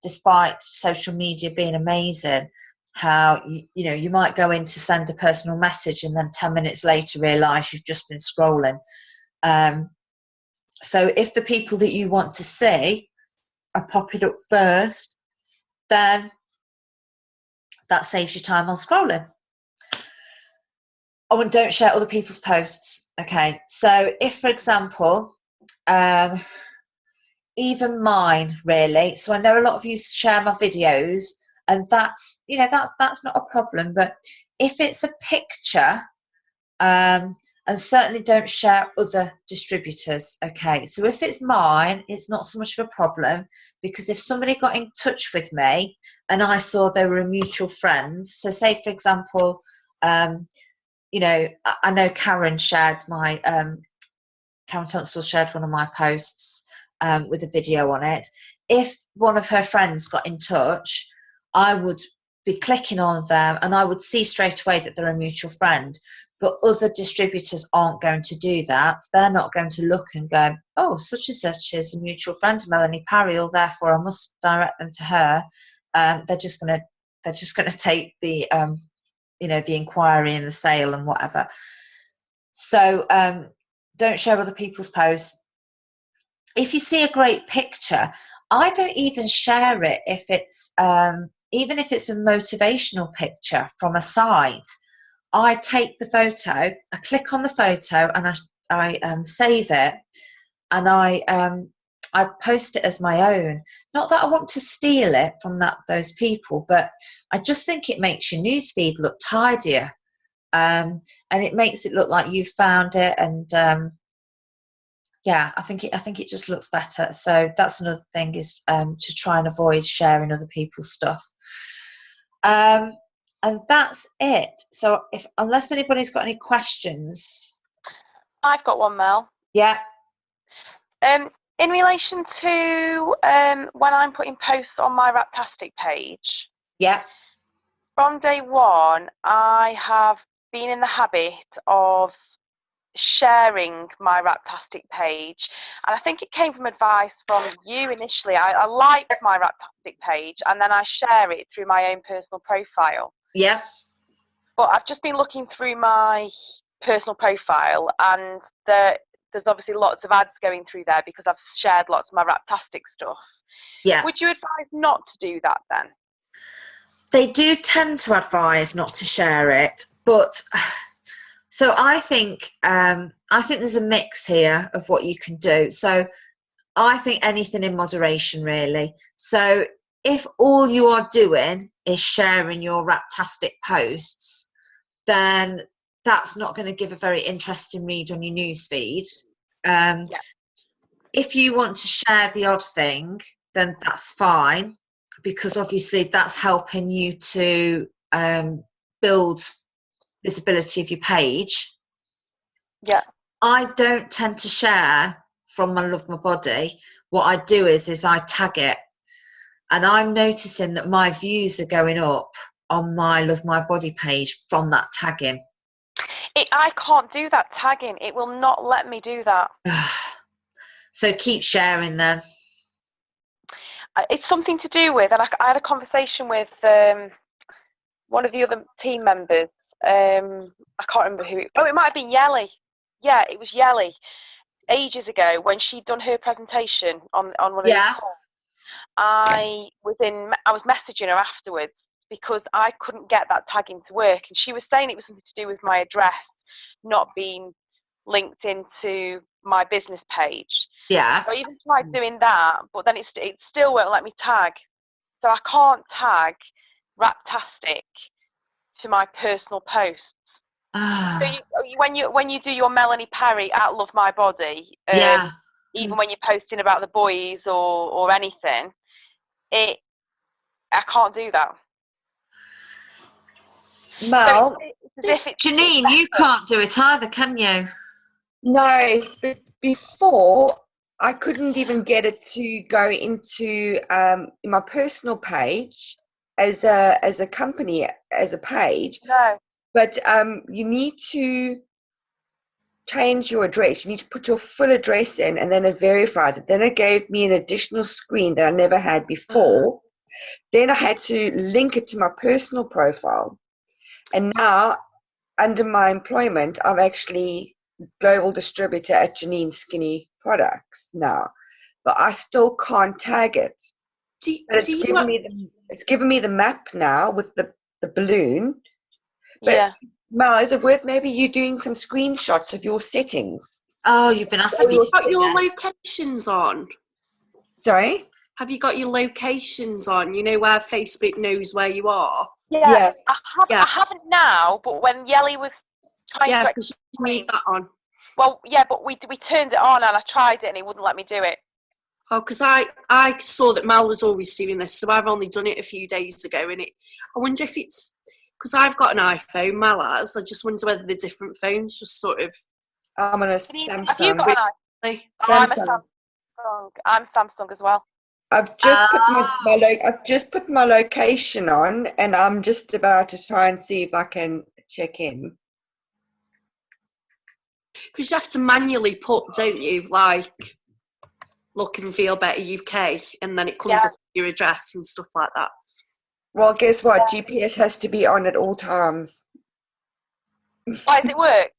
despite social media being amazing, how you might go in to send a personal message and then 10 minutes later realise you've just been scrolling. So if the people that you want to see are popping up first, then that saves you time on scrolling. Oh, and don't share other people's posts. Okay, so if, for example, even mine, really, so I know a lot of you share my videos, and that's not a problem, but if it's a picture, and certainly don't share other distributors. Okay, so if it's mine, it's not so much of a problem, because if somebody got in touch with me and I saw they were a mutual friend, so say for example, I know Karen shared my Karen Tunstall shared one of my posts with a video on it. If one of her friends got in touch, I would be clicking on them and I would see straight away that they're a mutual friend. But other distributors aren't going to do that. They're not going to look and go, oh, such and such is a mutual friend of Melanie Parriel, therefore I must direct them to her. They're just going to take the the inquiry and the sale and whatever. So don't share other people's posts. If you see a great picture, I don't even share it if it's even if it's a motivational picture from a site. I take the photo, I click on the photo, and I save it, and I post it as my own. Not that I want to steal it from those people, but I just think it makes your newsfeed look tidier, and it makes it look like you found it, and I think it just looks better. So that's another thing, is to try and avoid sharing other people's stuff. And that's it. So unless anybody's got any questions. I've got one, Mel. Yeah. In relation to when I'm putting posts on my Raptastic page, Yeah. from day one, I have been in the habit of sharing my Raptastic page, and I think it came from advice from you initially. I like my Raptastic page, and then I share it through my own personal profile. Yeah. But I've just been looking through my personal profile, and there's obviously lots of ads going through there because I've shared lots of my Raptastic stuff. Yeah. Would you advise not to do that then? They do tend to advise not to share it, but so I think there's a mix here of what you can do. So I think anything in moderation, really. So if all you are doing is sharing your Raptastic posts, then that's not going to give a very interesting read on your news feed. Yeah. If you want to share the odd thing, then that's fine, because obviously that's helping you to build visibility of your page. Yeah. I don't tend to share from my Love My Body. What I do is I tag it, and I'm noticing that my views are going up on my Love My Body page from that tagging. I can't do that tagging. It will not let me do that. So keep sharing then. It's something to do with, and I had a conversation with one of the other team members. I can't remember who. It might have been Yelly. Yeah, it was Yelly. Ages ago, when she'd done her presentation on one of these calls, I was messaging her afterwards because I couldn't get that tagging to work, and she was saying it was something to do with my address not being linked into my business page. Yeah. So I even tried doing that, but then it still won't let me tag. So I can't tag Raptastic to my personal posts. So when you do your Melanie Perry at Love My Body, even when you're posting about the boys or anything, I can't do that. Mel, so Janine, you can't do it either, can you? no, but before I couldn't even get it to go into my personal page as a company, as a page. No. But you need to change your address. You need to put your full address in, and then it verifies it. Then it gave me an additional screen that I never had before. Then I had to link it to my personal profile. And now, under my employment, I'm actually global distributor at Janine Skinny Products now. But I still can't tag it. It's given me the map now with the balloon. But Yeah. Mel, is it worth maybe you doing some screenshots of your settings? Oh, you've been asking me. Have you got your locations on? Sorry? Have you got your locations on? You know where Facebook knows where you are? Yeah. I haven't now, but when Yelly was trying to because you need that on. Well, yeah, but we turned it on and I tried it and he wouldn't let me do it. Oh, because I saw that Mal was always doing this, so I've only done it a few days ago, and I wonder if it's because I've got an iPhone, Mal has. I just wonder whether the different phones just sort of. I'm on a Samsung. Have you got an iPhone? Oh, I'm a Samsung. I'm Samsung as well. I've just put my location on, and I'm just about to try and see if I can check in. Because you have to manually put, don't you, like Look and Feel Better UK, and then it comes up with your address and stuff like that. Well, guess what? GPS has to be on at all times. Why does it work?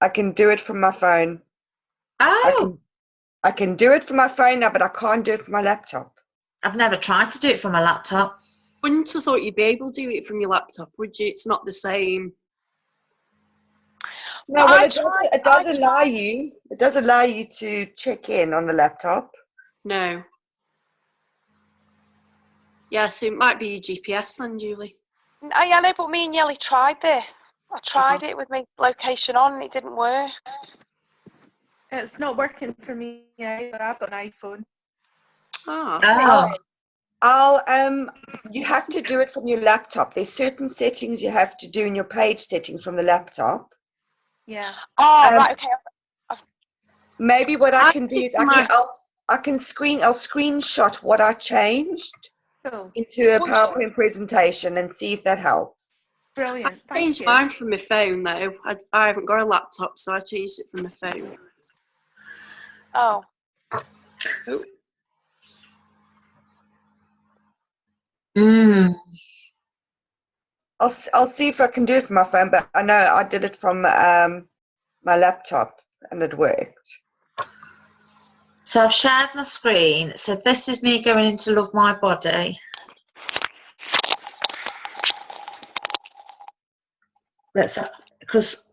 I can do it from my phone. Oh. I can do it from my phone now, but I can't do it from my laptop. I've never tried to do it from my laptop. Wouldn't have thought you'd be able to do it from your laptop, would you? It's not the same. No, well, it does allow you. It does allow you to check in on the laptop. No. Yeah, so it might be your GPS then, Julie. I know, but me and Yelly tried this. I tried it with my location on and it didn't work. It's not working for me either. I've got an iPhone. You have to do it from your laptop. There's certain settings you have to do in your page settings from the laptop. Yeah. Oh, right, okay. Maybe what I I can do think is I'll screenshot what I changed Cool. into a Wonderful. PowerPoint presentation and see if that helps. I Brilliant. Thank changed you. mine from my phone though. I haven't got a laptop, so I changed it from my phone. Oh, Oh. Mm. I'll see if I can do it from my phone, but I know I did it from my laptop and it worked. So I've shared my screen. So this is me going into Love My Body. Because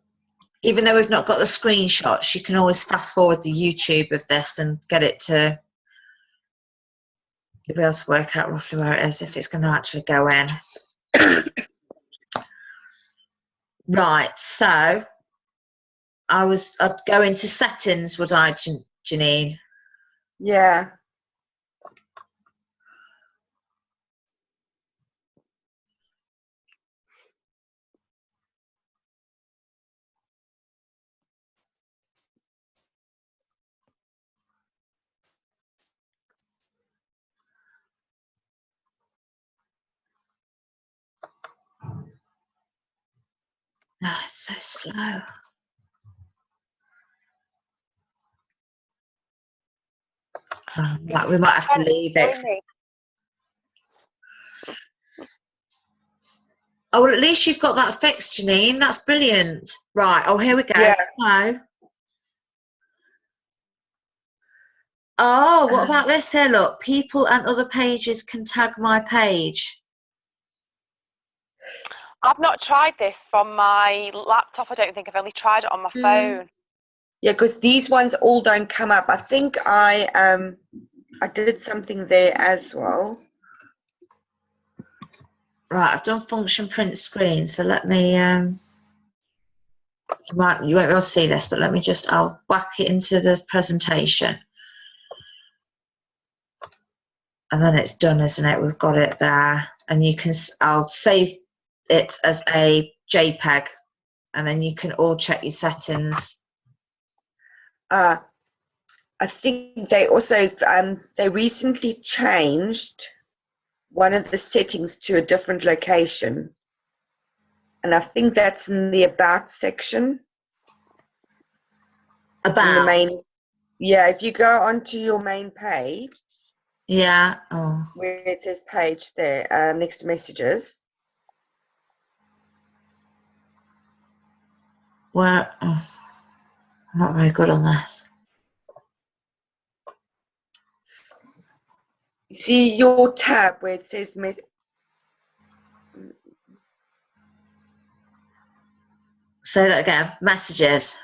even though we've not got the screenshots, you can always fast forward the YouTube of this and get it to, you'll be able to work out roughly where it is if it's going to actually go in. Right, so I'd go into settings, would I, Janine? Yeah. Oh, it's so slow. Right, we might have to leave it. Oh, well, at least you've got that fixed, Janine. That's brilliant. Right, oh, here we go. Yeah. So, oh, what about this here? Look, people and other pages can tag my page. I've not tried this from my laptop. I don't think I've only tried it on my phone. Yeah, because these ones all don't come up. I think I did something there as well. Right, I've done function print screen, so let me, you won't be able to see this, but let me just, I'll whack it into the presentation. And then it's done, isn't it? We've got it there. And you can, I'll save it as a JPEG, and then you can all check your settings. I think they also, they recently changed one of the settings to a different location. And I think that's in the About section. About? In the main, yeah, if you go onto your main page. Yeah. Oh. Where it says page there, next to messages. Where? Oh, I'm not very good on this. See your tab where it says Say that again. Messages.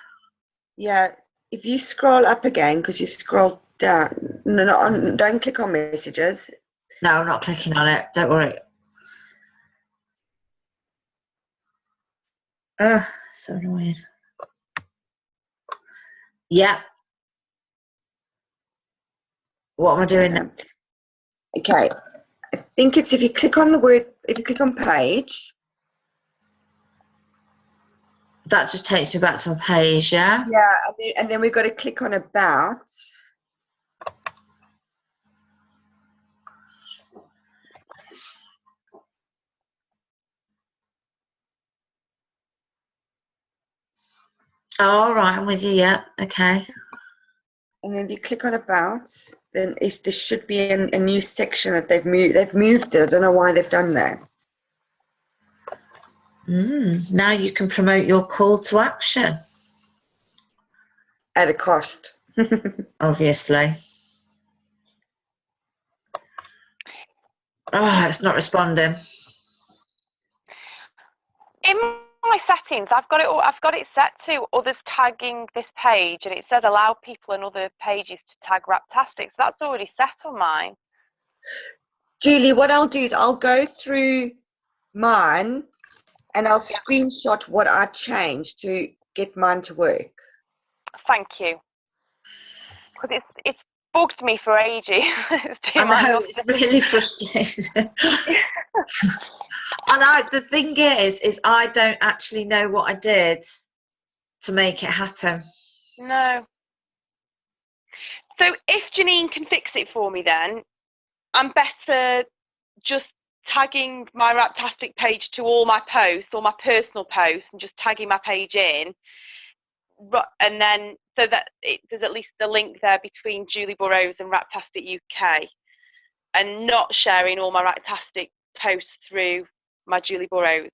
Yeah, if you scroll up again, because you've scrolled down. No, don't click on messages. No, I'm not clicking on it. Don't worry. Ugh, so annoying. Yeah. What am I doing now? Okay, I think it's if you click on the word, if you click on page. That just takes me back to my page, yeah? Yeah, and then we've got to click on About. Oh, all right, I'm with you, yeah, okay. And then if you click on About, then there should be a new section that they've moved. They've moved it. I don't know why they've done that. Now you can promote your call to action. At a cost. Obviously. Oh, it's not responding. In my settings, I've got it set to others tagging this page, and it says allow people and other pages to tag Raptastic. So that's already set on mine. Julie, what I'll do is I'll go through mine and I'll screenshot what I changed to get mine to work. Thank you. Because it's bugged me for ages. I know, it's really frustrating. And the thing is I don't actually know what I did to make it happen. No. So if Janine can fix it for me, then I'm better just tagging my Raptastic page to all my posts, all my personal posts, and just tagging my page in, and then so that there's at least the link there between Julie Burrows and Raptastic UK, and not sharing all my Raptastic posts through my Julie Burrows.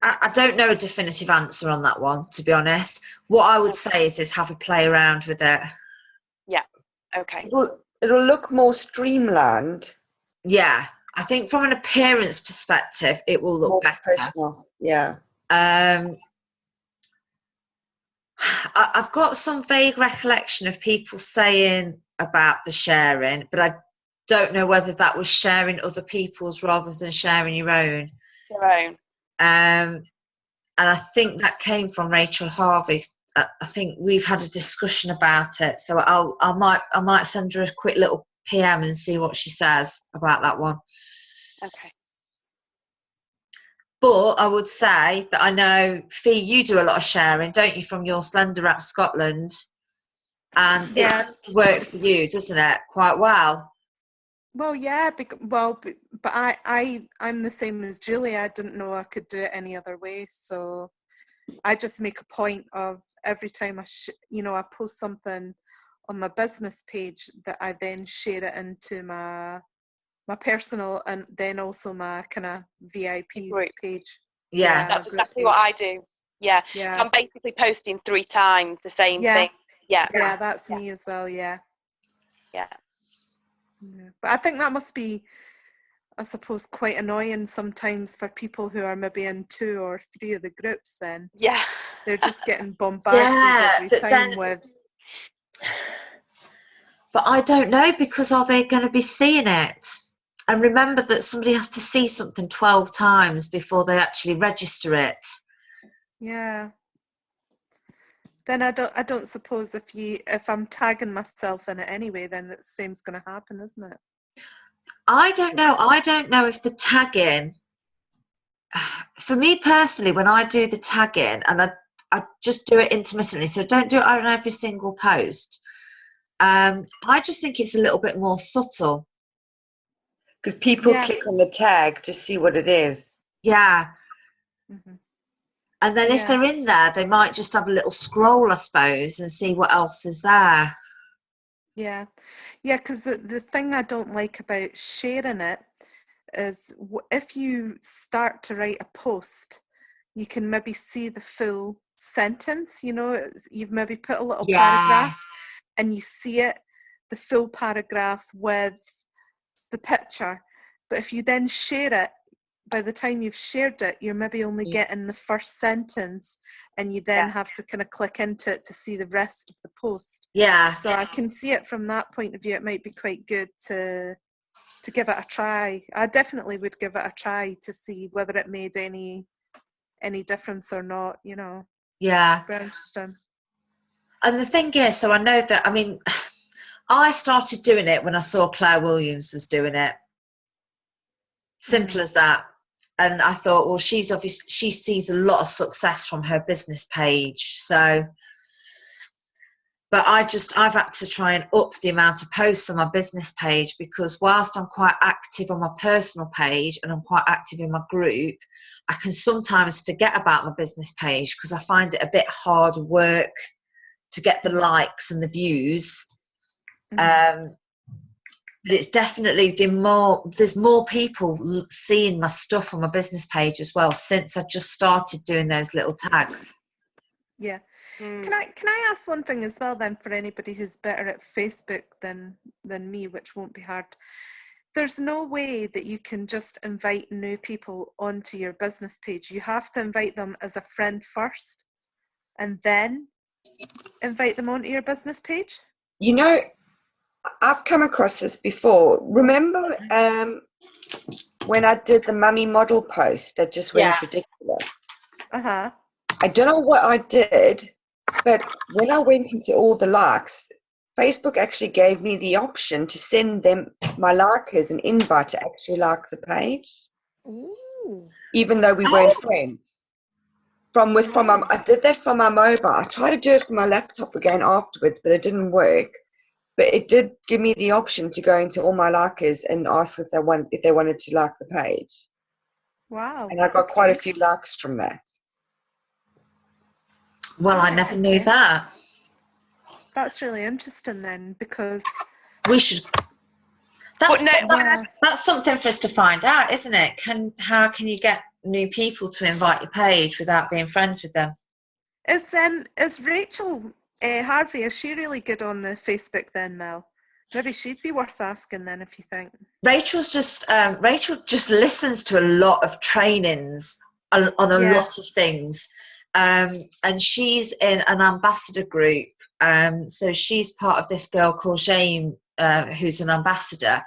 I don't know a definitive answer on that one, to be honest. What I would say is have a play around with it. Yeah. Okay. It'll look more streamlined. Yeah, I think from an appearance perspective, it will look More better. professional. Yeah. I've got some vague recollection of people saying about the sharing, but I don't know whether that was sharing other people's rather than sharing your own. Your own. And I think that came from Rachel Harvey. I think we've had a discussion about it, so I might send her a quick little PM and see what she says about that one. Okay. But I would say that I know, Fee, you do a lot of sharing, don't you, from your Slender Wrap Scotland? And it seems to work for you, doesn't it? Quite well. Well, yeah, but I'm the same as Julie. I didn't know I could do it any other way, so I just make a point of every time I post something on my business page that I then share it into my personal and then also my kind of VIP page. Yeah, that's exactly what I do. Yeah. Yeah. So I'm basically posting 3 times the same thing. Yeah. Yeah, that's me as well. Yeah. Yeah. But I think that must be, I suppose, quite annoying sometimes for people who are maybe in 2 or 3 of the groups. Then they're just getting bombarded every time with. But I don't know, because are they going to be seeing it? And remember that somebody has to see something 12 times before they actually register it. Yeah. Then I don't suppose if I'm tagging myself in it anyway, then the same's going to happen, isn't it? I don't know. I don't know if the tagging, for me personally, when I do the tagging, and I just do it intermittently, so don't do it on every single post. I just think it's a little bit more subtle. Because people click on the tag to see what it is. Yeah. Mm-hmm. And then if they're in there, they might just have a little scroll, I suppose, and see what else is there. Yeah. Yeah, because the thing I don't like about sharing it is if you start to write a post, you can maybe see the full sentence, you've maybe put a little paragraph and you see it, the full paragraph with the picture. But if you then share it, by the time you've shared it, you're maybe only getting the first sentence, and you then have to kind of click into it to see the rest of the post. Yeah. So I can see it from that point of view. It might be quite good to give it a try. I definitely would give it a try to see whether it made any difference or not, Yeah. Very interesting. And the thing is, so I know that, I mean, I started doing it when I saw Claire Williams was doing it. Simple as that. And I thought, well, she sees a lot of success from her business page. So, but I've had to try and up the amount of posts on my business page, because whilst I'm quite active on my personal page and I'm quite active in my group, I can sometimes forget about my business page because I find it a bit hard work to get the likes and the views. But it's definitely there's more people seeing my stuff on my business page as well since I just started doing those little tags. Yeah. Can I ask one thing as well then, for anybody who's better at Facebook than me, which won't be hard? There's no way that you can just invite new people onto your business page. You have to invite them as a friend first and then invite them onto your business page? I've come across this before. Remember when I did the mummy model post that just went ridiculous? Uh-huh. I don't know what I did, but when I went into all the likes, Facebook actually gave me the option to send them, my likers, an invite to actually like the page. Ooh. Even though we weren't friends. I did that from my mobile. I tried to do it from my laptop again afterwards, but it didn't work. But it did give me the option to go into all my likers and ask if they wanted to like the page. Wow. And I got quite a few likes from that. Well, I never knew that. That's really interesting then, because We should. That's But that's something for us to find out, isn't it? How can you get new people to invite your page without being friends with them? is Rachel Harvey, is she really good on the Facebook then, Mel? Maybe she'd be worth asking then, if you think. Rachel just listens to a lot of trainings on a lot of things, and she's in an ambassador group. So she's part of this girl called Jane, who's an ambassador.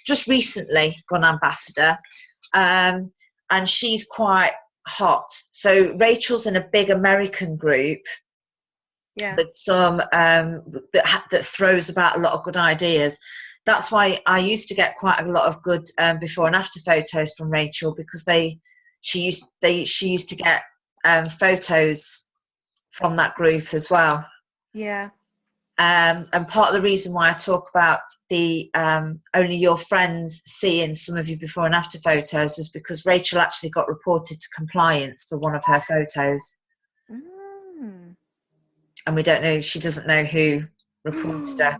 Just recently gone ambassador, and she's quite hot. So Rachel's in a big American group. Yeah. But some that throws about a lot of good ideas. That's why I used to get quite a lot of good before and after photos from Rachel, because she used to get photos from that group as well. Yeah. And part of the reason why I talk about the only your friends seeing some of your before and after photos was because Rachel actually got reported to compliance for one of her photos. Mm. And we don't know, she doesn't know who reported her.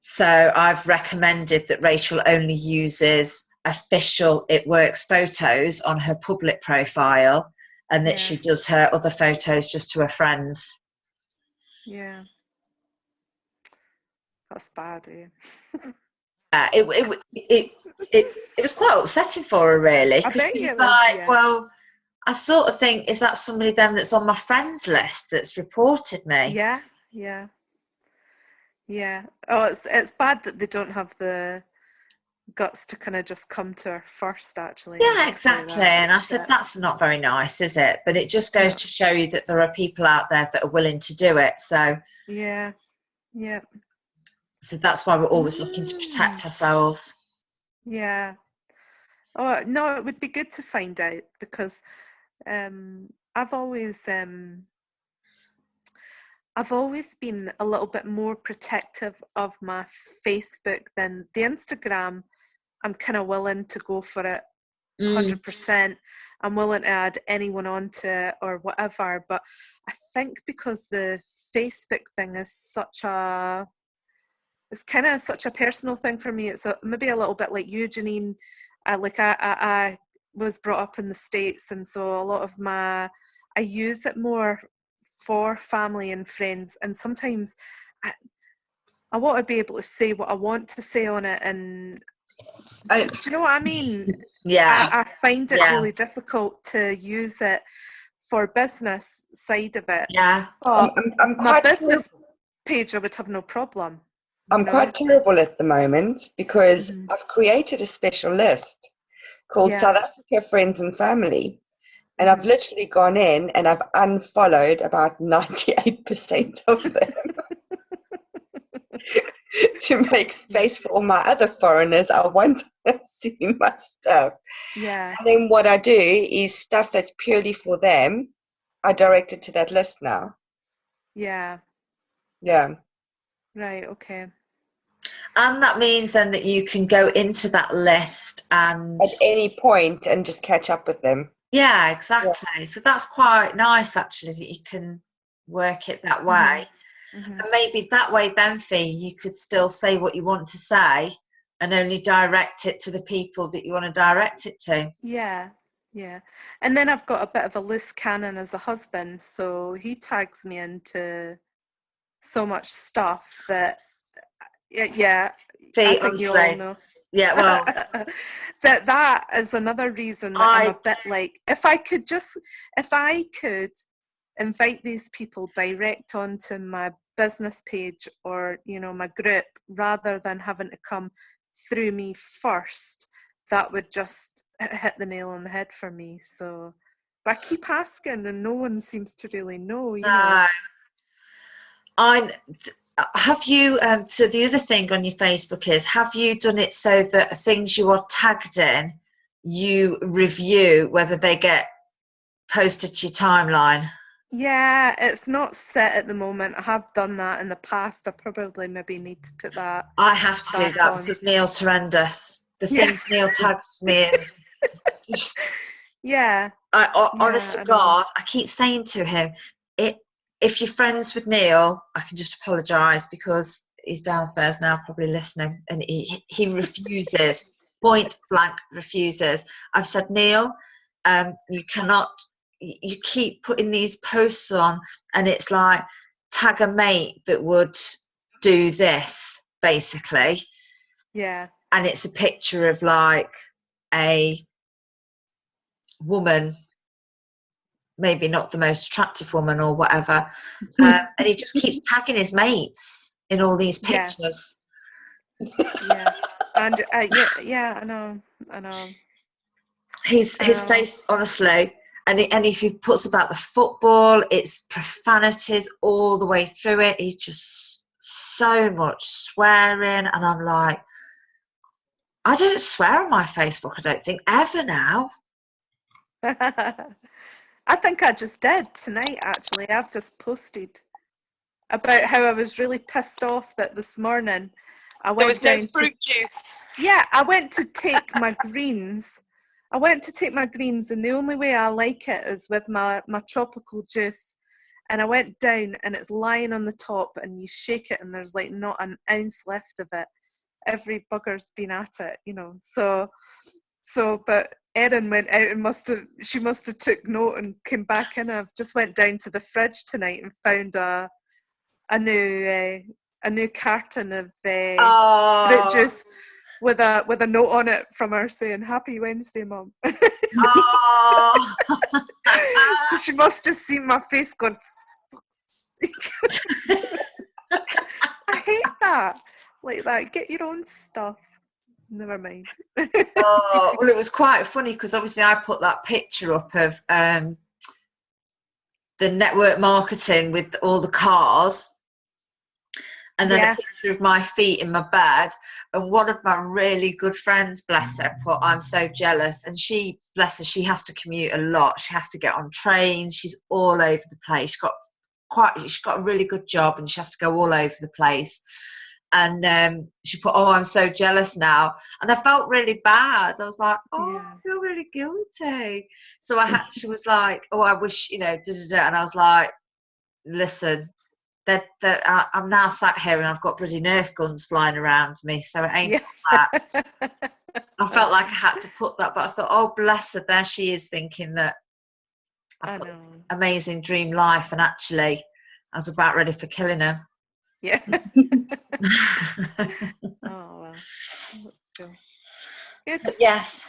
So I've recommended that Rachel only uses official It Works photos on her public profile, and that she does her other photos just to her friends. Yeah. That's bad, It was quite upsetting for her, really, because she was like, well, I sort of think, is that somebody then that's on my friends list that's reported me? Yeah. Oh, it's bad that they don't have the guts to kind of just come to her first, actually. Yeah, exactly. And I said, that's not very nice, is it? But it just goes to show you that there are people out there that are willing to do it. So yeah. So that's why we're always looking to protect ourselves. Yeah. Oh no, it would be good to find out, because I've always been a little bit more protective of my Facebook than the Instagram. I'm kind of willing to go for it 100%. I'm willing to add anyone onto it or whatever, but I think because the Facebook thing is it's kind of such a personal thing for me. It's maybe a little bit like you, Janine. I was brought up in the States, and so a lot of I use it more for family and friends, and sometimes I want to be able to say what I want to say on it, and do you know what I mean? Yeah. I find it really difficult to use it for business side of it. Yeah. But my business page, I would have no problem. I'm quite terrible at the moment, because I've created a special list called South Africa Friends and Family. And I've literally gone in and I've unfollowed about 98% of them to make space for all my other foreigners I want to see my stuff. Yeah. And then what I do is stuff that's purely for them, I direct it to that list now. Yeah. Yeah. Right, okay. And that means then that you can go into that list and at any point and just catch up with them. Yeah, exactly. Yeah. So that's quite nice, actually, that you can work it that way. And maybe that way, Benfi, you could still say what you want to say and only direct it to the people that you want to direct it to. Yeah. And then I've got a bit of a loose cannon as a husband, so he tags me into so much stuff that, I think you all know. Yeah, well, that is another reason that I'm a bit like, if I could invite these people direct onto my business page or my group, rather than having to come through me first, that would just hit the nail on the head for me. So, but I keep asking and no one seems to really know. Have you, so the other thing on your Facebook is, have you done it so that things you are tagged in, you review whether they get posted to your timeline? Yeah, it's not set at the moment. I have done that in the past. I probably maybe need to put that I have to do back that on. because Neil's horrendous. The Yeah. things Neil tags me in. Just, Yeah. honest to I know. God, I keep saying to him, if you're friends with Neil, I can just apologise because he's downstairs now probably listening, and he refuses, point blank refuses. I've said, Neil, you cannot, you keep putting these posts on and it's like, tag a mate that would do this, basically. Yeah. And it's a picture of like a woman, maybe not the most attractive woman or whatever, and he just keeps tagging his mates in all these Yeah. pictures. Yeah. And yeah, I know. His face, honestly, and if he puts about the football, it's profanities all the way through it. He's just so much swearing, and I'm like, I don't swear on my Facebook, I don't think, ever now. I think I just did tonight, actually. I've just posted about how I was really pissed off that this morning I There was went no down fruit juice. Yeah, I went to take my greens. I went to take my greens, and the only way I like it is with my tropical juice. And I went down, and it's lying on the top, and you shake it, and there's like not an ounce left of it. Every bugger's been at it, you know. But Erin went out and she must have took note and came back in. I've just went down to the fridge tonight and found a new carton of fruit juice with a note on it from her saying "Happy Wednesday, Mum." Oh. So she must have seen my face going, "Fuck's sake." I hate that. Like that. Get your own stuff. Never mind. Oh, well, it was quite funny because obviously I put that picture up of the network marketing with all the cars, and then a picture of my feet in my bed. And one of my really good friends, bless her, put, I'm so jealous. And she, bless her, she has to commute a lot. She has to get on trains. She's all over the place. She's got a really good job, and she has to go all over the place. And she put, oh, I'm so jealous now. And I felt really bad. I was like, oh, I feel really guilty. So she was like, oh, I wish, da, da, da. And I was like, listen, I'm now sat here and I've got bloody Nerf guns flying around me, so it ain't that. I felt like I had to put that, but I thought, oh, bless her, there she is thinking that I've got this amazing dream life, and actually I was about ready for killing her. Yeah. Oh, well. That's cool. Good. But yes.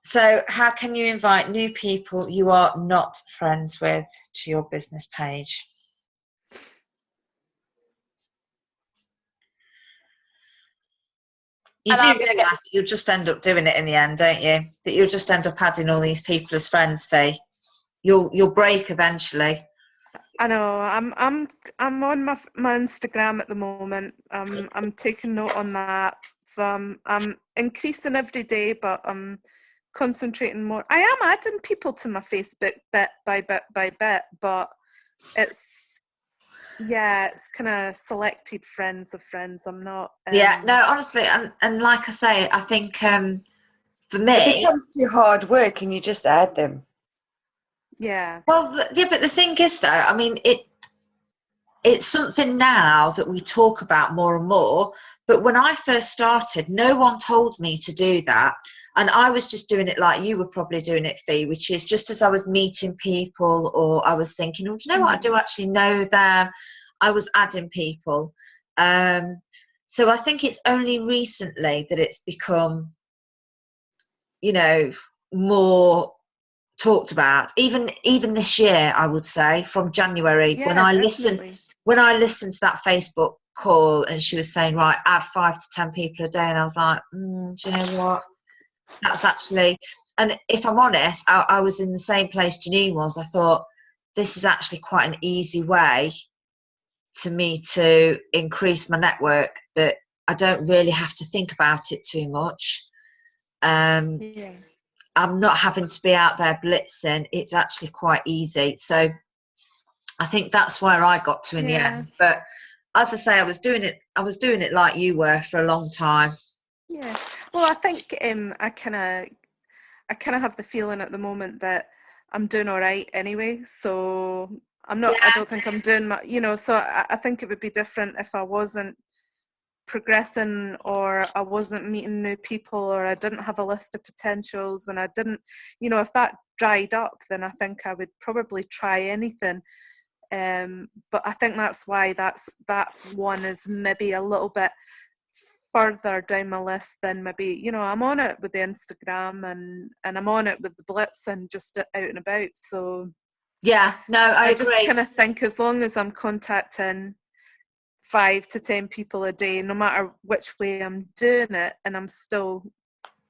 So how can you invite new people you are not friends with to your business page? You do realise that you'll just end up doing it in the end, don't you? That you'll just end up adding all these people as friends, Fee. You'll break eventually. I know. I'm on my Instagram at the moment. I'm taking note on that. So I'm increasing every day, but I'm concentrating more. I am adding people to my Facebook bit by bit by bit, but it's kind of selected friends of friends. I'm not. No, honestly, and like I say, I think for me, it becomes too hard work, and you just add them. Yeah. Well, but the thing is, though, I mean, it's something now that we talk about more and more. But when I first started, no one told me to do that. And I was just doing it like you were probably doing it, Fee, which is just as I was meeting people, or I was thinking, oh, do you know what? I do actually know them. I was adding people. So I think it's only recently that it's become, more talked about. Even this year, I would say, from January, when I listened to that Facebook call and she was saying, right, add 5 to 10 people a day, and I was like, do you know what? That's actually, and if I'm honest, I was in the same place Janine was. I thought, this is actually quite an easy way to me to increase my network, that I don't really have to think about it too much. I'm not having to be out there blitzing. It's actually quite easy. So I think that's where I got to in the end. But as I say, I was doing it like you were for a long time. Yeah. Well, I think I kind of have the feeling at the moment that I'm doing all right anyway. So I'm not. I don't think I'm doing my. So I think it would be different if I wasn't progressing, or I wasn't meeting new people, or I didn't have a list of potentials, and I didn't. If that dried up, then I think I would probably try anything. But I think that's why that one is maybe a little bit further down my list than maybe, I'm on it with the Instagram and I'm on it with the Blitz and just out and about. So yeah, no, I agree. just kind of think as long as I'm contacting 5 to 10 people a day, no matter which way I'm doing it, and I'm still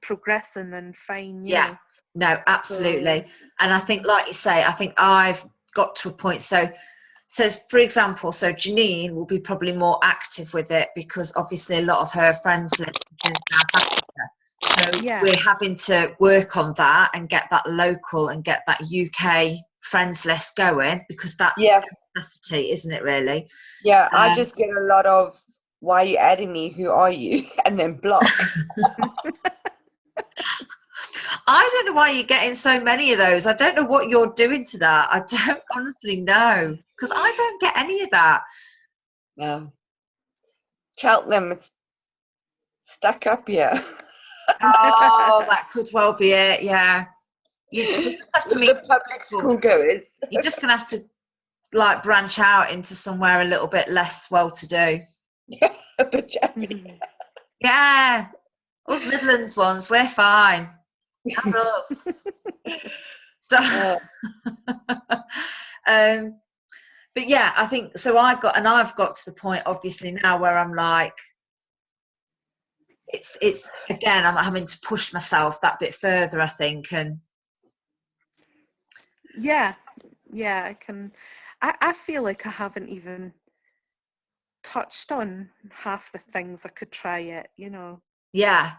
progressing, then fine. Yeah, no, absolutely. And I think, like you say, I think I've got to a point. So for example, Janine will be probably more active with it because obviously a lot of her friends live in South Africa. So we're having to work on that and get that local and get that UK friends list going, because that's a necessity, isn't it, really? Yeah, I just get a lot of, why are you adding me? Who are you? And then block. I don't know why you're getting so many of those. I don't know what you're doing to that. I don't honestly know, because I don't get any of that. No. Cheltenham, it's stuck up here. Oh, that could well be it. Yeah, you just have to meet the public school goers. You're just gonna have to like branch out into somewhere a little bit less well-to-do. Yeah, the Germany. Yeah, us Midlands ones, we're fine. That's us. Stuff. But yeah, I think so. I've got to the point, obviously, now where I'm like, it's again, I'm having to push myself that bit further, I think, and yeah, I can. I feel like I haven't even touched on half the things I could try yet. Yeah.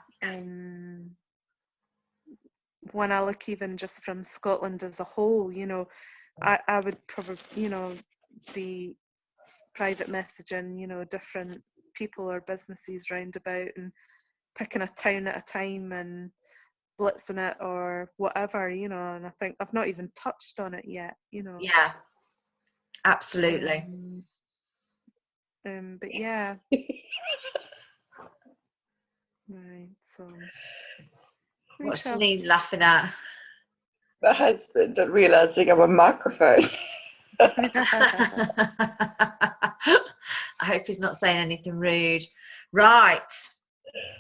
When I look even just from Scotland as a whole, I would probably, be private messaging, different people or businesses round about and picking a town at a time and blitzing it or whatever, and I think I've not even touched on it yet, Yeah, absolutely. But yeah. Right, so what's Janine laughing at? My husband realising I'm a microphone. I hope he's not saying anything rude. Right.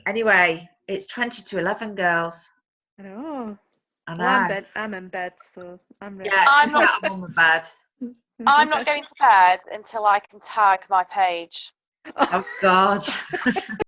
Anyway, it's 20 to 11, girls. I know. I know. Well, I'm in bed, so I'm ready. Yeah, I'm on my bed. I'm not going to bed until I can tag my page. Oh, God.